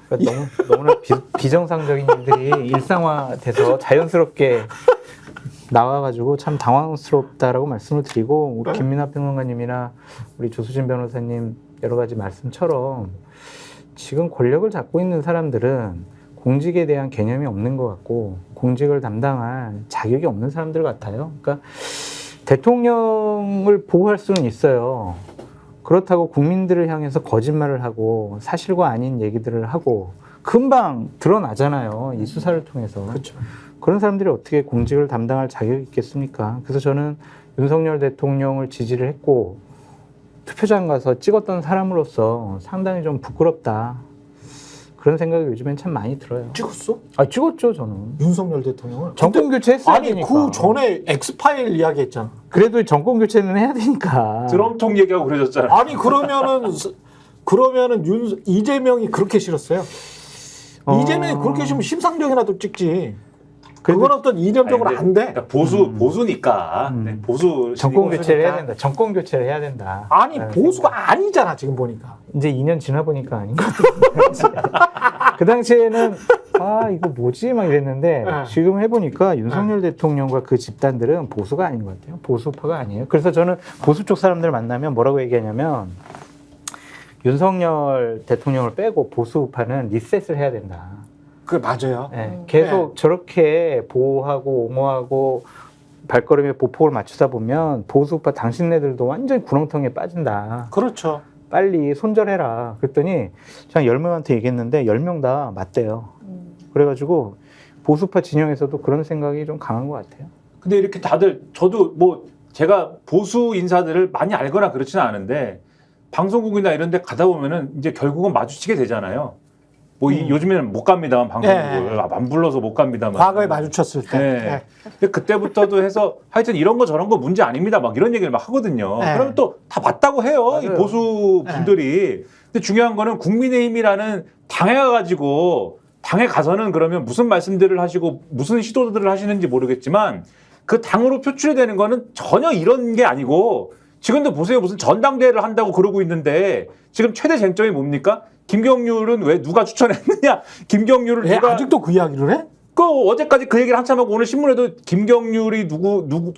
그러니까 너무나 비정상적인 일들이 일상화돼서 자연스럽게 나와가지고 참 당황스럽다라고 말씀을 드리고 우리 김민하 평론가님이나 우리 조수진 변호사님 여러 가지 말씀처럼 지금 권력을 잡고 있는 사람들은 공직에 대한 개념이 없는 것 같고 공직을 담당할 자격이 없는 사람들 같아요. 그러니까 대통령을 보호할 수는 있어요. 그렇다고 국민들을 향해서 거짓말을 하고 사실과 아닌 얘기들을 하고 금방 드러나잖아요. 이 수사를 통해서. 그렇죠. 그런 사람들이 어떻게 공직을 담당할 자격이 있겠습니까? 그래서 저는 윤석열 대통령을 지지를 했고 투표장 가서 찍었던 사람으로서 상당히 좀 부끄럽다. 그런 생각이 요즘엔 참 많이 들어요. 찍었어? 아, 찍었죠, 저는. 윤석열 대통령을? 정권 교체했어야 아니 되니까. 그 전에 엑스파일 이야기했잖아. 그래도 정권 교체는 해야 되니까. 드럼통 얘기하고 그러셨잖아요. 아니 그러면은 이재명이 그렇게 싫었어요. 이재명이 그렇게 싫으면 심상정이라도 찍지. 그건 어떤 이념적으로 안 돼. 그러니까 보수니까 네, 보수 정권 교체를 해야 된다. 정권 교체를 해야 된다. 아니 보수가 아니잖아 지금 보니까. 이제 2년 지나 보니까 아닌 것 같아요. 그 당시에는 아 이거 뭐지 막 이랬는데 네. 지금 해보니까 윤석열 대통령과 그 집단들은 보수가 아닌 것 같아요. 보수파가 아니에요. 그래서 저는 보수 쪽 사람들 만나면 뭐라고 얘기하냐면 윤석열 대통령을 빼고 보수파는 리셋을 해야 된다. 그게 맞아요. 네, 계속 저렇게 보호하고 옹호하고 발걸음에 보폭을 맞추다 보면 보수파 당신네들도 완전히 구렁텅이에 빠진다. 그렇죠. 빨리 손절해라. 그랬더니 제가 10명한테 얘기했는데 10명 다 맞대요. 그래가지고 보수파 진영에서도 그런 생각이 좀 강한 것 같아요. 근데 이렇게 다들 저도 뭐 제가 보수 인사들을 많이 알거나 그렇지는 않은데 방송국이나 이런 데 가다 보면은 이제 결국은 마주치게 되잖아요. 뭐 요즘에는 못 갑니다만 방송국을 안 불러서 못 갑니다만 과거에 마주쳤을 때. 네. 네. 근데 그때부터도 해서 하여튼 이런 거 저런 거 문제 아닙니다. 막 이런 얘기를 막 하거든요. 네. 그러면 또 다 맞다고 해요. 맞아요. 이 보수 분들이. 근데 중요한 거는 국민의힘이라는 당에 가가지고 당에 가서는 그러면 무슨 말씀들을 하시고 무슨 시도들을 하시는지 모르겠지만 그 당으로 표출이 되는 거는 전혀 이런 게 아니고 지금도 보세요. 무슨 전당대회를 한다고 그러고 있는데 지금 최대 쟁점이 뭡니까? 김경률은 왜 누가 추천했느냐? 김경률을 누가 아직도 그 이야기를 해? 그 어제까지 그 얘기를 한참 하고 오늘 신문에도 김경률이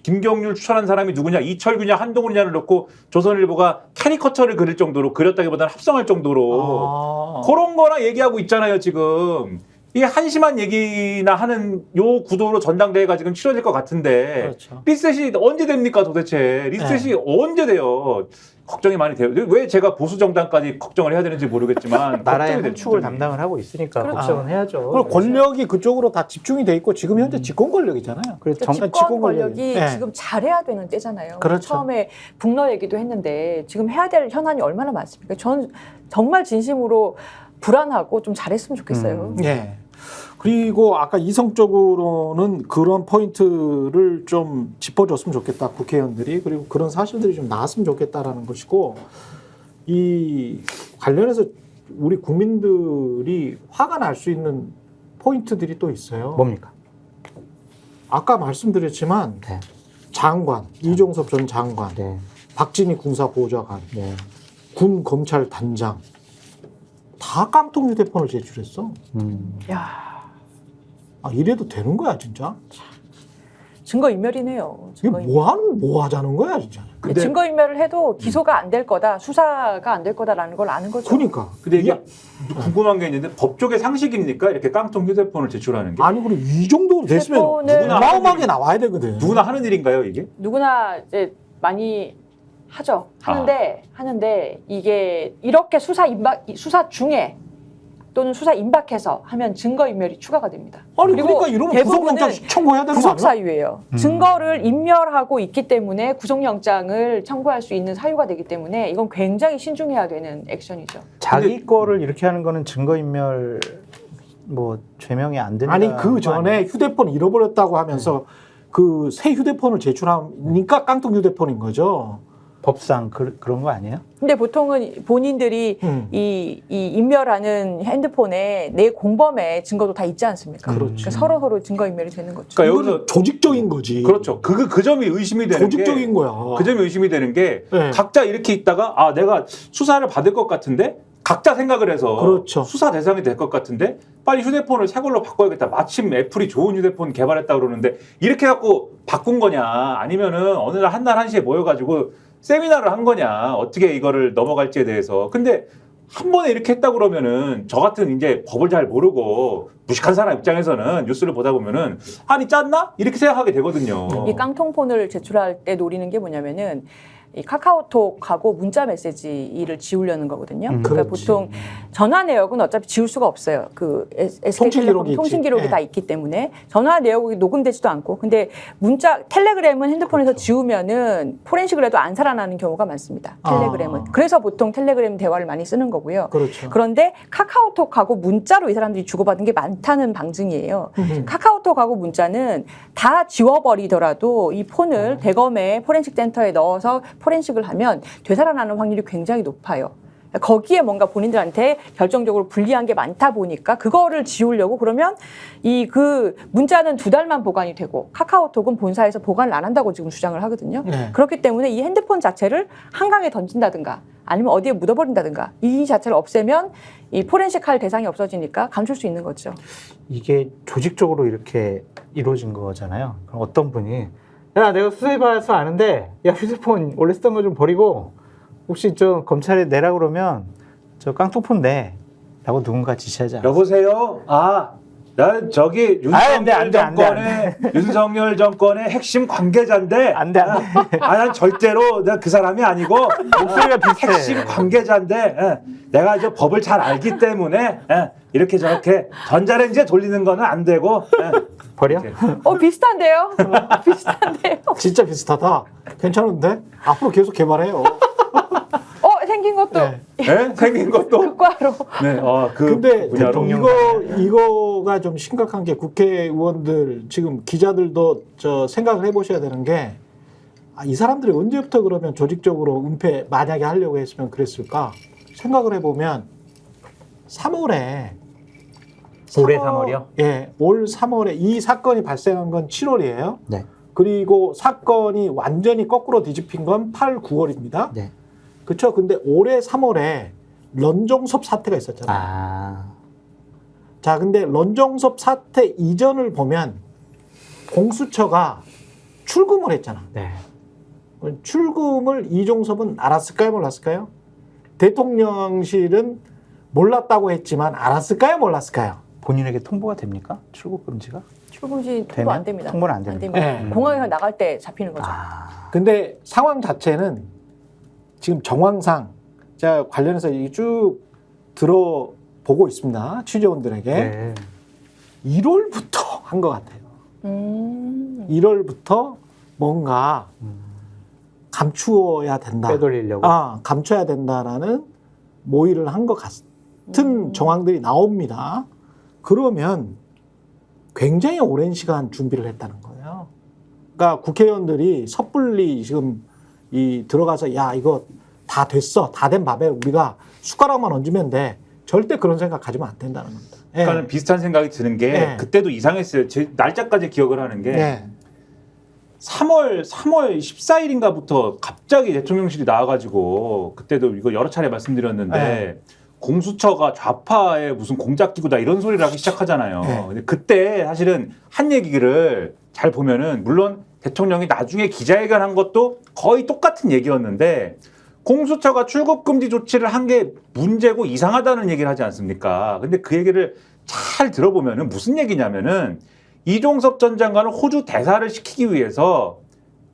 김경률 추천한 사람이 누구냐? 이철규냐 한동훈이냐를 놓고 조선일보가 캐리커처를 그릴 정도로 그렸다기보다는 합성할 정도로 그런 거나 얘기하고 있잖아요, 지금. 이게 한심한 얘기나 하는 요 구도로 전당대회가 지금 치러질 것 같은데 그렇죠. 리셋이 언제 됩니까 도대체? 리셋이 언제 돼요? 걱정이 많이 돼요. 왜 제가 보수 정당까지 걱정을 해야 되는지 모르겠지만 나라의 걱정이 한 축을 됩니다. 담당을 하고 있으니까 그렇죠. 걱정은 해야죠. 그리고 권력이 그쪽으로 다 집중이 돼 있고 지금 현재 집권 권력이잖아요. 그래서 집권 권력이 네. 지금 잘해야 되는 때잖아요. 그렇죠. 처음에 북러 얘기도 했는데 지금 해야 될 현안이 얼마나 많습니까? 전 정말 진심으로 불안하고 좀 잘했으면 좋겠어요. 예. 그리고 아까 이성적으로는 그런 포인트를 좀 짚어줬으면 좋겠다 국회의원들이. 그리고 그런 사실들이 좀 나왔으면 좋겠다라는 것이고, 이 관련해서 우리 국민들이 화가 날 수 있는 포인트들이 또 있어요. 뭡니까? 아까 말씀드렸지만 네. 장관, 이종섭 전 장관, 네. 박진희 군사보좌관, 네. 군 검찰 단장 다 깡통 휴대폰을 제출했어. 야, 아, 이래도 되는 거야 진짜? 증거인멸이네요. 이게 뭐 하자는 거야 진짜? 근데- 증거인멸을 해도 기소가 안 될 거다, 수사가 안 될 거다라는 걸 아는 거죠. 그러니까. 근데 이게 궁금한 게 있는데 법조계 상식입니까? 이렇게 깡통 휴대폰을 제출하는 게 아니 그리고 이 정도 됐으면 휴대폰을- 어마어마하게 나와야 되거든. 누구나 하는 일인가요 이게? 누구나 이제 많이 하죠. 하는데 이게 이렇게 수사 중에 또는 수사 임박해서 하면 증거인멸이 추가가 됩니다. 아니 그리고 그러니까 이러면 대부분은 구속영장 청구해야 되는 거 구속 아니야? 사유예요. 증거를 인멸하고 있기 때문에 구속영장을 청구할 수 있는 사유가 되기 때문에 이건 굉장히 신중해야 되는 액션이죠. 자기 거를 이렇게 하는 거는 증거인멸 뭐 죄명이 안 된다. 아니 그 전에 휴대폰 잃어버렸다고 하면서 그 새 휴대폰을 제출하니까 깡통 휴대폰인 거죠. 법상 그런 거 아니에요? 근데 보통은 본인들이 이 인멸하는 핸드폰에 내 공범의 증거도 다 있지 않습니까? 그렇죠. 그러니까 서로 증거인멸이 되는 거죠. 그러니까 이거는 여기서 조직적인 거지. 그렇죠. 그 점이 의심이 되는 조직적인 거야. 그 점이 의심이 되는 게 네. 각자 이렇게 있다가 아 내가 수사를 받을 것 같은데 각자 생각을 해서 그렇죠. 수사 대상이 될 것 같은데 빨리 휴대폰을 새 걸로 바꿔야겠다. 마침 애플이 좋은 휴대폰 개발했다 그러는데 이렇게 갖고 바꾼 거냐 아니면은 어느 날 한 날 한시에 모여가지고 세미나를 한 거냐 어떻게 이거를 넘어갈지에 대해서 근데 한 번에 이렇게 했다 그러면은 저 같은 이제 법을 잘 모르고 무식한 사람 입장에서는 뉴스를 보다 보면은 아니 짰나 이렇게 생각하게 되거든요. 이 깡통폰을 제출할 때 노리는 게 뭐냐면은 이 카카오톡하고 문자 메시지를 지우려는 거거든요. 그러니까 그렇지. 보통 전화 내역은 어차피 지울 수가 없어요. 그 SK텔레콤 통신 기록이 있지. 다 있기 때문에 전화 내역이 녹음되지도 않고. 근데 문자 텔레그램은 핸드폰에서 지우면은 포렌식을 해도 안 살아나는 경우가 많습니다. 텔레그램은. 그래서 보통 텔레그램 대화를 많이 쓰는 거고요. 그렇죠. 그런데 카카오톡하고 문자로 이 사람들이 주고받은 게 많다는 방증이에요. 카카오톡하고 문자는 다 지워버리더라도 이 폰을 대검의 포렌식 센터에 넣어서 포렌식을 하면 되살아나는 확률이 굉장히 높아요. 거기에 뭔가 본인들한테 결정적으로 불리한 게 많다 보니까 그거를 지우려고 그러면 그 문자는 2달만 보관이 되고 카카오톡은 본사에서 보관을 안 한다고 지금 주장을 하거든요. 네. 그렇기 때문에 이 핸드폰 자체를 한강에 던진다든가 아니면 어디에 묻어버린다든가 이 자체를 없애면 이 포렌식 할 대상이 없어지니까 감출 수 있는 거죠. 이게 조직적으로 이렇게 이루어진 거잖아요. 그럼 어떤 분이 야 내가 수사해봐서 아는데 야 휴대폰 원래 쓰던 거 좀 버리고 혹시 저 검찰에 내라 그러면 저 깡통폰 내 라고 누군가 지시하지 않아요? 여보세요? 난 저기 윤석열 정권의 핵심 관계자인데. 안 돼. 난 절대로 내가 그 사람이 아니고 목소리가 비슷해. 핵심 관계자인데 내가 이제 법을 잘 알기 때문에 이렇게 저렇게 전자레인지에 돌리는 거는 안 되고. 버려? 비슷한데요? 비슷한데요? 진짜 비슷하다. 괜찮은데? 앞으로 계속 개발해요. 생긴 것도 네. 생긴 것도. 극과로. 네, 근데 분야로. 이거가 좀 심각한 게 국회의원들 지금 기자들도 생각을 해보셔야 되는 게 이 사람들이 언제부터 그러면 조직적으로 은폐 만약에 하려고 했으면 그랬을까 생각을 해보면 3월에 올해 3월이요? 예, 올 3월에 이 사건이 발생한 건 7월이에요. 네. 그리고 사건이 완전히 거꾸로 뒤집힌 건 8, 9월입니다. 네. 그렇죠. 근데 올해 3월에 런종섭 사태가 있었잖아요. 자, 근데 런종섭 사태 이전을 보면 공수처가 출금을 했잖아. 네. 출금을 이종섭은 알았을까요? 몰랐을까요? 대통령실은 몰랐다고 했지만 알았을까요? 몰랐을까요? 본인에게 통보가 됩니까? 출국 금지가? 출금시 통보 되면? 안 됩니다. 통보는 안 됩니까? 네. 공항에서 나갈 때 잡히는 거죠. 근데 상황 자체는 지금 정황상 제가 관련해서 쭉 들어보고 있습니다. 취재원들에게. 네. 1월부터 한 것 같아요. 1월부터 뭔가 감추어야 된다. 빼돌리려고. 감춰야 된다라는 모의를 한 것 같은 정황들이 나옵니다. 그러면 굉장히 오랜 시간 준비를 했다는 거예요. 그러니까 국회의원들이 섣불리 지금 들어가서 야 이거 다 됐어, 다 된 밥에 우리가 숟가락만 얹으면 돼. 절대 그런 생각 가지면 안 된다는 겁니다. 그러니까 비슷한 생각이 드는 게 그때도 이상했어요. 제 날짜까지 기억을 하는 게 3월 14일인가부터 갑자기 대통령실이 나와가지고 그때도 이거 여러 차례 말씀드렸는데 공수처가 좌파의 무슨 공작기구다 이런 소리를 하기 시작하잖아요. 근데 그때 사실은 한 얘기를 잘 보면은 물론 대통령이 나중에 기자회견한 것도 거의 똑같은 얘기였는데 공수처가 출국금지 조치를 한 게 문제고 이상하다는 얘기를 하지 않습니까? 근데 그 얘기를 잘 들어보면은 무슨 얘기냐면은 이종섭 전 장관을 호주 대사를 시키기 위해서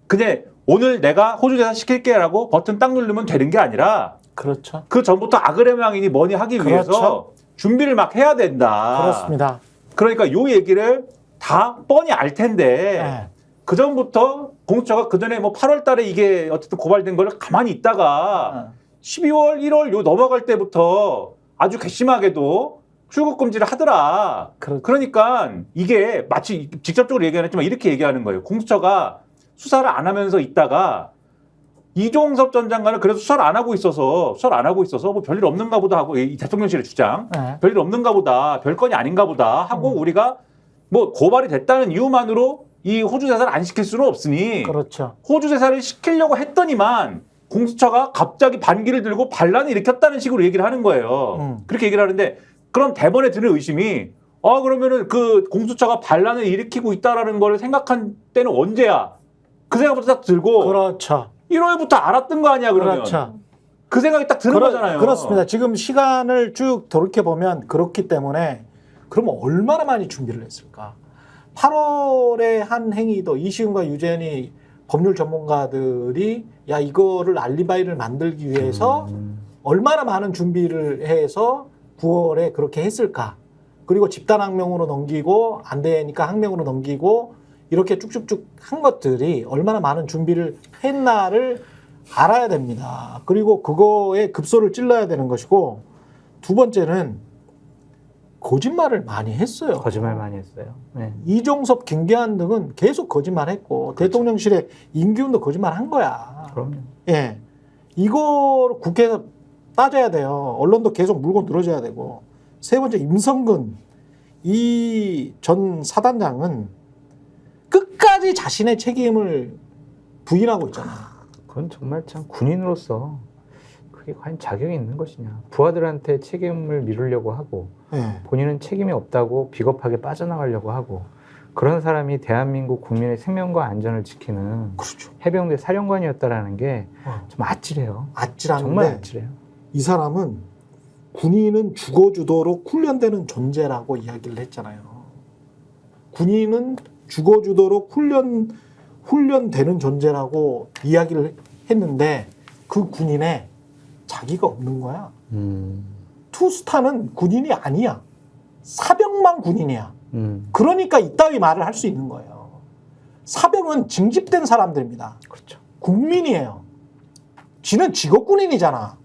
그냥 오늘 내가 호주 대사 시킬게라고 버튼 딱 누르면 되는 게 아니라 그렇죠. 그 전부터 아그레망이니 뭐니 하기 위해서 준비를 막 해야 된다. 그렇습니다. 그러니까 요 얘기를 다 뻔히 알 텐데 그 전부터 공수처가 그 전에 뭐 8월 달에 이게 어쨌든 고발된 걸 가만히 있다가 12월, 1월 요 넘어갈 때부터 아주 괘씸하게도 출국 금지를 하더라. 그러니까 이게 마치 직접적으로 얘기 안 했지만 이렇게 얘기하는 거예요. 공수처가 수사를 안 하면서 있다가 이종섭 전 장관은 그래서 수사를 안 하고 있어서 뭐 별일 없는가 보다 하고 이 대통령실의 주장 네. 별일 없는가 보다 별건이 아닌가 보다 하고 우리가 뭐 고발이 됐다는 이유만으로 이 호주 재산을 안 시킬 수는 없으니 그렇죠. 호주 재산을 시키려고 했더니만 공수처가 갑자기 반기를 들고 반란을 일으켰다는 식으로 얘기를 하는 거예요. 그렇게 얘기를 하는데 그럼 대번에 드는 의심이 그러면은 그 공수처가 반란을 일으키고 있다라는 걸 생각한 때는 언제야? 그 생각부터 딱 들고 그렇죠. 1월부터 알았던 거 아니야 그러면? 그렇죠. 그 생각이 딱 드는 거잖아요. 그렇습니다. 지금 시간을 쭉 돌이켜 보면 그렇기 때문에 그러면 얼마나 많이 준비를 했을까? 8월에 한 행위도 이시훈과 유재현이 법률 전문가들이 야 이거를 알리바이를 만들기 위해서 얼마나 많은 준비를 해서 9월에 그렇게 했을까? 그리고 집단 항명으로 넘기고 안 되니까 항명으로 넘기고 이렇게 쭉쭉쭉 한 것들이 얼마나 많은 준비를 했나를 알아야 됩니다. 그리고 그거에 급소를 찔러야 되는 것이고 두 번째는 거짓말을 많이 했어요. 거짓말 많이 했어요. 네. 이종섭, 김계한 등은 계속 거짓말했고 그렇죠. 대통령실의 임기훈도 거짓말한 거야. 그럼요. 예, 이거 국회에서 따져야 돼요. 언론도 계속 물고 늘어져야 되고. 세 번째 임성근 이 전 사단장은 끝까지 자신의 책임을 부인하고 있잖아. 그건 정말 참 군인으로서 그게 과연 자격이 있는 것이냐. 부하들한테 책임을 미루려고 하고 예. 본인은 책임이 없다고 비겁하게 빠져나가려고 하고 그런 사람이 대한민국 국민의 생명과 안전을 지키는 그렇죠. 해병대 사령관이었다라는 게 좀 아찔해요. 아찔한데 정말 아찔해요. 이 사람은 군인은 죽어주도록 훈련되는 존재라고 이야기를 했잖아요. 군인은 죽어주도록 훈련되는 존재라고 이야기를 했는데 그 군인에 자기가 없는 거야. 투스타는 군인이 아니야. 사병만 군인이야. 그러니까 이따위 말을 할 수 있는 거예요. 사병은 징집된 사람들입니다. 그렇죠. 국민이에요. 지는 직업군인이잖아.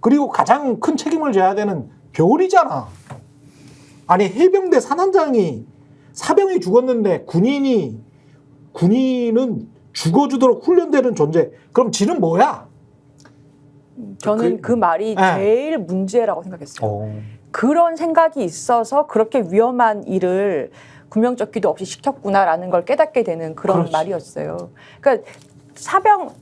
그리고 가장 큰 책임을 져야 되는 별이잖아. 아니 해병대 사단장이 사병이 죽었는데 군인은 죽어주도록 훈련되는 존재. 그럼 지는 뭐야? 저는 그 말이 네. 제일 문제라고 생각했어요. 그런 생각이 있어서 그렇게 위험한 일을 구명조끼도 없이 시켰구나라는 걸 깨닫게 되는 그런 그렇지. 말이었어요. 그러니까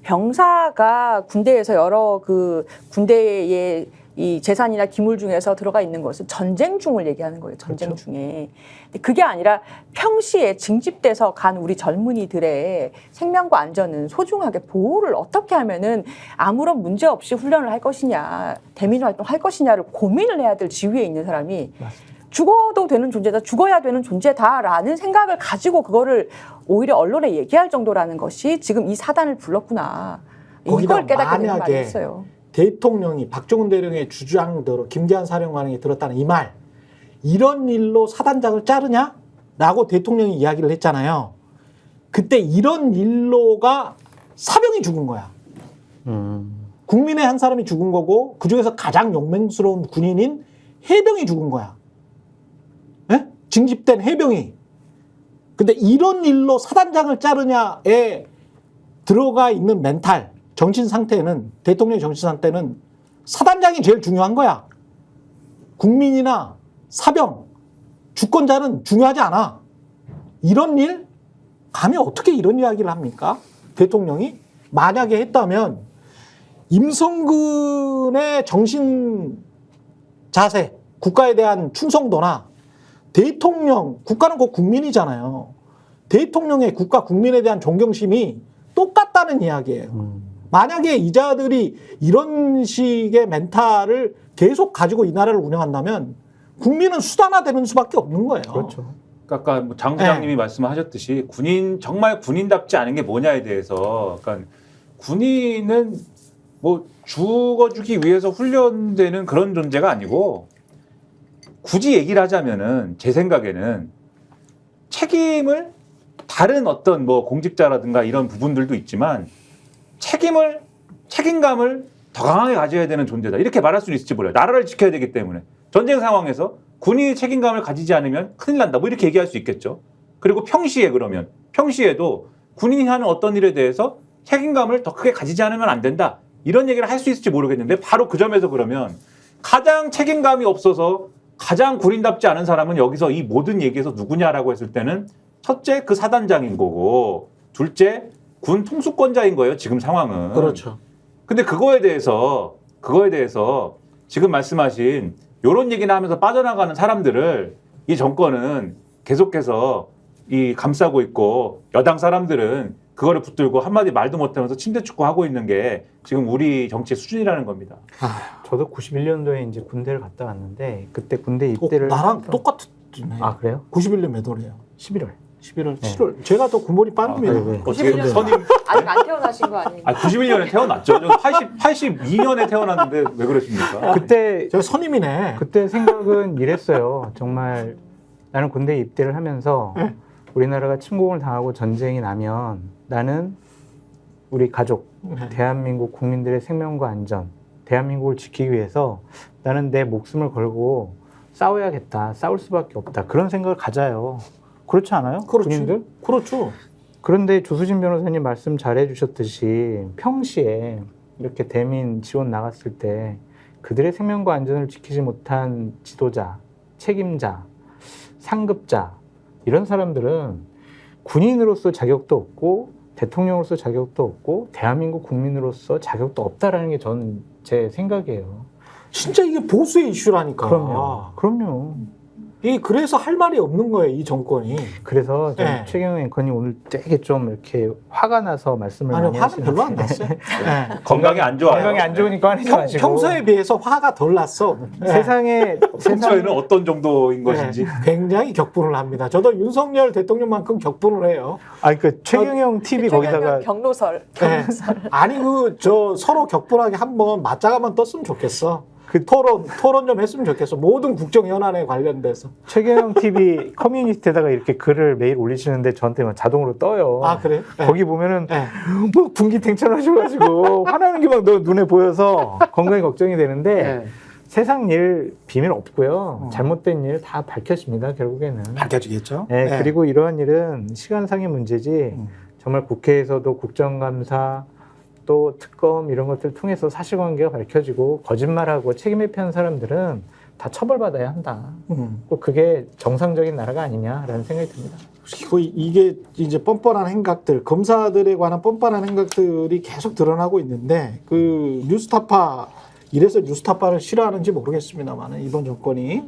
병사가 군대에서 여러 그 군대의 이 재산이나 기물 중에서 들어가 있는 것은 전쟁 중을 얘기하는 거예요. 전쟁 그렇죠. 중에. 근데 그게 아니라 평시에 징집돼서 간 우리 젊은이들의 생명과 안전은 소중하게 보호를 어떻게 하면은 아무런 문제 없이 훈련을 할 것이냐, 대민 활동할 것이냐를 고민을 해야 될 지위에 있는 사람이 맞습니다. 죽어도 되는 존재다, 죽어야 되는 존재다라는 생각을 가지고 그거를 오히려 언론에 얘기할 정도라는 것이 지금 이 사단을 불렀구나. 거기다 이걸 깨닫게 되는 만약에 말이었어요. 대통령이 박정훈 대령의 주장대로 김계한 사령관에게 들었다는 이 말, 이런 일로 사단장을 자르냐라고 대통령이 이야기를 했잖아요. 그때 이런 일로가 사병이 죽은 거야. 국민의 한 사람이 죽은 거고 그중에서 가장 용맹스러운 군인인 해병이 죽은 거야. 예? 징집된 해병이. 근데 이런 일로 사단장을 자르냐에 들어가 있는 멘탈, 정신 상태는, 대통령의 정신 상태는 사단장이 제일 중요한 거야. 국민이나 사병, 주권자는 중요하지 않아. 이런 일? 감히 어떻게 이런 이야기를 합니까? 대통령이? 만약에 했다면 임성근의 정신 자세, 국가에 대한 충성도나 대통령, 국가는 곧 국민이잖아요. 대통령의 국가, 국민에 대한 존경심이 똑같다는 이야기예요. 만약에 이자들이 이런 식의 멘탈을 계속 가지고 이 나라를 운영한다면 국민은 수단화되는 수밖에 없는 거예요. 그렇죠. 아까 뭐 장 부장님이 말씀하셨듯이 정말 군인답지 않은 게 뭐냐에 대해서, 그러니까 군인은 뭐 죽어주기 위해서 훈련되는 그런 존재가 아니고, 굳이 얘기를 하자면은 제 생각에는 책임을 다른 어떤 뭐 공직자라든가 이런 부분들도 있지만 책임감을 더 강하게 가져야 되는 존재다. 이렇게 말할 수는 있을지 몰라요. 나라를 지켜야 되기 때문에. 전쟁 상황에서 군인이 책임감을 가지지 않으면 큰일 난다. 뭐 이렇게 얘기할 수 있겠죠. 그리고 평시에도 군인이 하는 어떤 일에 대해서 책임감을 더 크게 가지지 않으면 안 된다. 이런 얘기를 할 수 있을지 모르겠는데 바로 그 점에서 그러면 가장 책임감이 없어서 가장 군인답지 않은 사람은 여기서 이 모든 얘기에서 누구냐라고 했을 때는 첫째 그 사단장인 거고 둘째 군 통수권자인 거예요. 지금 상황은. 그렇죠. 근데 그거에 대해서 지금 말씀하신 이런 얘기나 하면서 빠져나가는 사람들을 이 정권은 계속해서 이 감싸고 있고 여당 사람들은 그거를 붙들고 한마디 말도 못하면서 침대 축구 하고 있는 게 지금 우리 정치의 수준이라는 겁니다. 저도 91년도에 이제 군대를 갔다 왔는데 그때 군대 입대를 나랑 했던- 똑같네. 아 그래요? 91년 몇 월이에요? 11월. 11월, 네. 7월. 제가 더 군번이 빠릅니다. 네. 어떻게 91년. 선임 아직 안 태어나신 거 아니에요? 91년에 태어났죠. 저 82년에 태어났는데 왜 그랬습니까? 그때 제가 선임이네. 그때 생각은 이랬어요. 정말 나는 군대 입대를 하면서 네. 우리나라가 침공을 당하고 전쟁이 나면 나는 우리 가족, 네. 대한민국 국민들의 생명과 안전, 대한민국을 지키기 위해서 나는 내 목숨을 걸고 싸워야겠다. 싸울 수밖에 없다. 그런 생각을 가져요. 그렇지 않아요? 그렇죠. 군인들? 그렇죠. 그런데 조수진 변호사님 말씀 잘 해주셨듯이 평시에 이렇게 대민 지원 나갔을 때 그들의 생명과 안전을 지키지 못한 지도자, 책임자, 상급자 이런 사람들은 군인으로서 자격도 없고 대통령으로서 자격도 없고 대한민국 국민으로서 자격도 없다라는 게 전 제 생각이에요. 진짜 이게 보수의 이슈라니까. 그럼요. 이 그래서 할 말이 없는 거예요, 이 정권이. 그래서 네. 최경영 앵커님 오늘 되게 좀 이렇게 화가 나서 말씀을 아니, 많이 화는 하시는데 별로 안 났어요. 네. 건강이 안 좋아요. 건강이 안 좋으니까 화내지 마시고 평소에 비해서 화가 덜 났어. 네. 세상에 평소에는 어떤 정도인 것인지. 네, 굉장히 격분을 합니다. 저도 윤석열 대통령만큼 격분을 해요. 아니 그 최경영 TV 거기다가 경로설. 네. 아니 저 서로 격분하게 한번 맞짱 떴으면 좋겠어. 그 토론 좀 했으면 좋겠어. 모든 국정 현안에 관련돼서. 최경영 TV 커뮤니티에다가 이렇게 글을 매일 올리시는데 저한테 막 자동으로 떠요. 아 그래요? 네. 거기 보면은 네. 뭐 분기탱천하셔가지고 화나는 게 막 눈에 보여서 건강이 걱정이 되는데 네. 세상 일 비밀 없고요. 잘못된 일 다 밝혀집니다. 결국에는. 밝혀지겠죠. 네, 네. 그리고 이러한 일은 시간상의 문제지 정말 국회에서도 국정감사 또 특검 이런 것들 통해서 사실관계가 밝혀지고 거짓말하고 책임 회피한 사람들은 다 처벌받아야 한다. 꼭 그게 정상적인 나라가 아니냐라는 생각이 듭니다. 이게 이제 뻔뻔한 행각들, 검사들에 관한 뻔뻔한 행각들이 계속 드러나고 있는데 그 뉴스타파 이래서 뉴스타파를 싫어하는지 모르겠습니다만 이번 정권이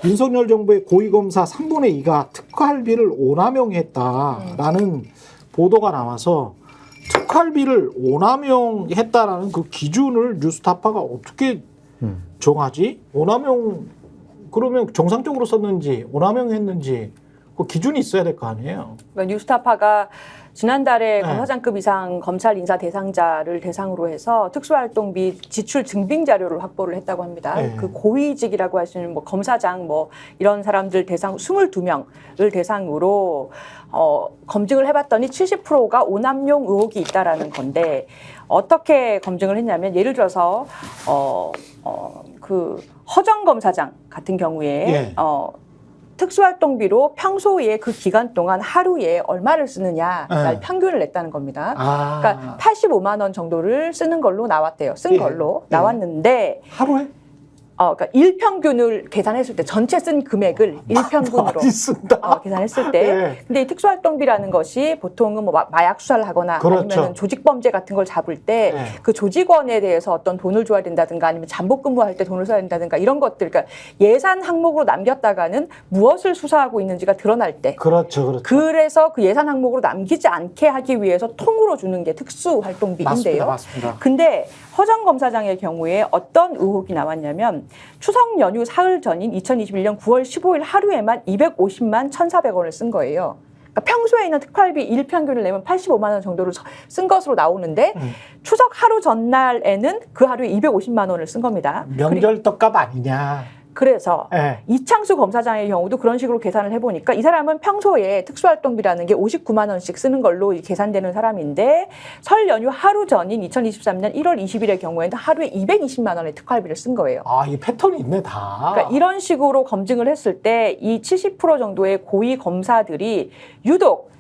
윤석열 정부의 고위검사 3분의 2가 특활비를 오남용했다라는 보도가 나와서 특활비를 오남용했다라는 그 기준을 뉴스타파가 어떻게 정하지? 오남용 그러면 정상적으로 썼는지 오남용했는지 그 기준이 있어야 될 거 아니에요. 그러니까 뉴스타파가 지난달에 네. 검사장급 이상 검찰 인사 대상자를 대상으로 해서 특수활동비 지출 증빙 자료를 확보를 했다고 합니다. 네. 그 고위직이라고 하시는 뭐 검사장 뭐 이런 사람들 대상 22명을 대상으로 검증을 해봤더니 70%가 오남용 의혹이 있다라는 건데 어떻게 검증을 했냐면 예를 들어서 그 허정 검사장 같은 경우에 예. 특수활동비로 평소에 그 기간 동안 하루에 얼마를 쓰느냐 네. 평균을 냈다는 겁니다. 아, 그러니까 85만 원 정도를 쓰는 걸로 나왔대요. 쓴 예. 걸로 예. 나왔는데 하루에 그러니까 일평균을 계산했을 때 전체 쓴 금액을 일평균으로 많이 쓴다. 계산했을 때 예. 근데 이 특수활동비라는 것이 보통은 뭐 마약 수사를 하거나 그렇죠. 아니면 조직범죄 같은 걸 잡을 때 그 예. 조직원에 대해서 어떤 돈을 줘야 된다든가 아니면 잠복근무할 때 돈을 써야 된다든가 이런 것들 그러니까 예산 항목으로 남겼다가는 무엇을 수사하고 있는지가 드러날 때 그렇죠, 그렇죠. 그래서 그 예산 항목으로 남기지 않게 하기 위해서 통으로 주는 게 특수활동비인데요. 맞습니다. 근데 허정 검사장의 경우에 어떤 의혹이 나왔냐면 추석 연휴 사흘 전인 2021년 9월 15일 하루에만 250만 1,400원을 쓴 거예요. 그러니까 평소에 있는 특활비 일평균을 내면 85만 원 정도를 쓴 것으로 나오는데 추석 하루 전날에는 그 하루에 250만 원을 쓴 겁니다. 명절 떡값 아니냐. 그래서 예. 이창수 검사장의 경우도 그런 식으로 계산을 해보니까 이 사람은 평소에 특수활동비라는 게 59만 원씩 쓰는 걸로 계산되는 사람인데 설 연휴 하루 전인 2023년 1월 20일의 경우에는 하루에 220만 원의 특활비를 쓴 거예요. 아, 이 패턴이 있네 다. 그러니까 이런 식으로 검증을 했을 때 이 70% 정도의 고위 검사들이 유독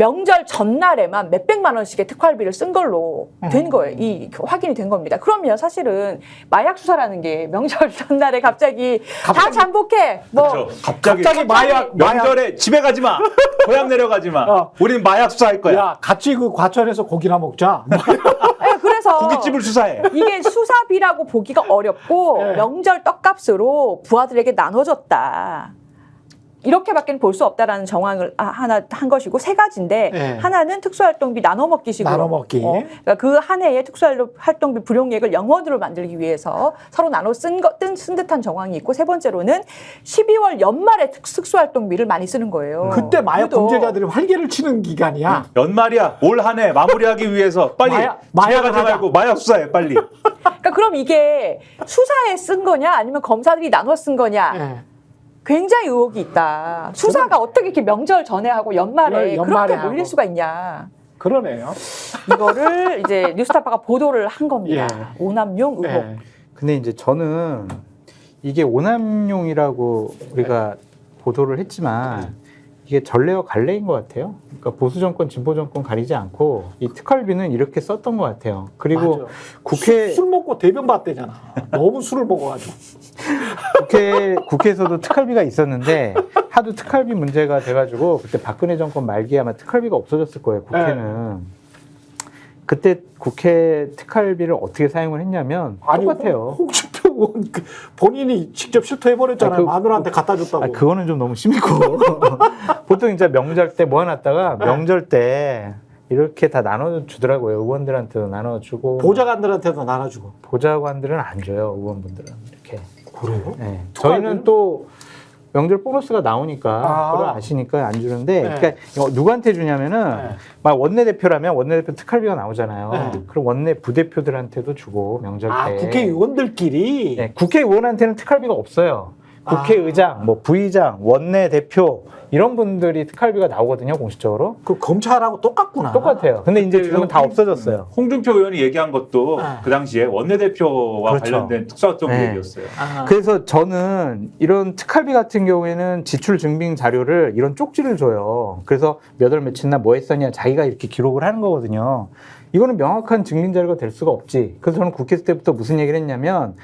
명절 전날에만 몇백만 원씩의 특활비를 쓴 걸로 된 거예요. 이 확인이 된 겁니다. 그러면 사실은 마약 수사라는 게 명절 전날에 갑자기 다 잠복해. 뭐 그렇죠. 갑자기 마약 명절에 집에 가지 마. 고향 내려가지 마. 우리는 마약 수사할 거야. 야, 같이 그 과천에서 고기나 먹자. 네, 그래서 고깃집을 수사해. 이게 수사비라고 보기가 어렵고 네. 명절 떡값으로 부하들에게 나눠줬다. 이렇게밖에 볼 수 없다라는 정황을 하나 한 것이고 세 가지인데 네. 하나는 특수활동비 나눠먹기식으로 나눠먹기. 그러니까 그 한 해의 특수활동비 불용액을 영원으로 만들기 위해서 서로 나눠 쓴 듯한 정황이 있고 세 번째로는 12월 연말에 특수활동비를 많이 쓰는 거예요. 그때 마약 그래도 범죄자들이 활개를 치는 기간이야. 연말이야. 올 한 해 마무리하기 위해서 빨리 마약 집에 가지 하자. 말고 마약 수사해 빨리. 그러니까 그럼 이게 수사에 쓴 거냐 아니면 검사들이 나눠 쓴 거냐 예. 굉장히 의혹이 있다. 수사가 어떻게 이렇게 명절 전에 하고 연말에 연말에 그렇게 하고. 몰릴 수가 있냐. 그러네요. 이거를 이제 뉴스타파가 보도를 한 겁니다. 예. 오남용 의혹. 예. 근데 이제 저는 이게 오남용이라고 우리가 보도를 했지만 이게 전례와 갈래인 것 같아요. 그러니까 보수 정권, 진보 정권 가리지 않고 이 특활비는 이렇게 썼던 것 같아요. 그리고 맞아. 국회 술 먹고 대변 봤대잖아. 너무 술을 먹어가지고. 국회에서도 특활비가 있었는데 하도 특활비 문제가 돼가지고 그때 박근혜 정권 말기에 아마 특활비가 없어졌을 거예요. 국회는. 그때 국회 특활비를 어떻게 사용을 했냐면 똑같아요. 홍준표 의원 본인이 직접 실토해버렸잖아요. 마누라한테 갖다 줬다고. 그거는 좀 너무 심했고 보통 이제 명절 때 모아놨다가 명절 때 이렇게 다 나눠주더라고요. 의원들한테도 나눠주고 보좌관들한테도 나눠주고. 보좌관들은 안 줘요. 의원분들은 이렇게. 그래요? 네. 저희는 또 명절 보너스가 나오니까 그걸 아시니까 안 주는데 그러니까 이거 누구한테 주냐면은 막 원내대표라면 원내대표 특활비가 나오잖아요. 그럼 원내 부대표들한테도 주고 명절 때. 국회의원들끼리. 네, 국회의원한테는 특활비가 없어요. 국회의장, 뭐 부의장, 원내대표 이런 분들이 특활비가 나오거든요, 공식적으로. 그 검찰하고 똑같구나. 똑같아요. 근데 이제 지금은 다 없어졌어요. 홍준표 의원이 얘기한 것도 그 당시에 원내대표와 그렇죠. 관련된 특수활동 네. 얘기였어요. 그래서 저는 이런 특활비 같은 경우에는 지출 증빙 자료를 이런 쪽지를 줘요. 그래서 몇 월 며칠날 뭐 했었냐 자기가 이렇게 기록을 하는 거거든요. 이거는 명확한 증빙 자료가 될 수가 없지. 그래서 저는 국회 때부터 무슨 얘기를 했냐면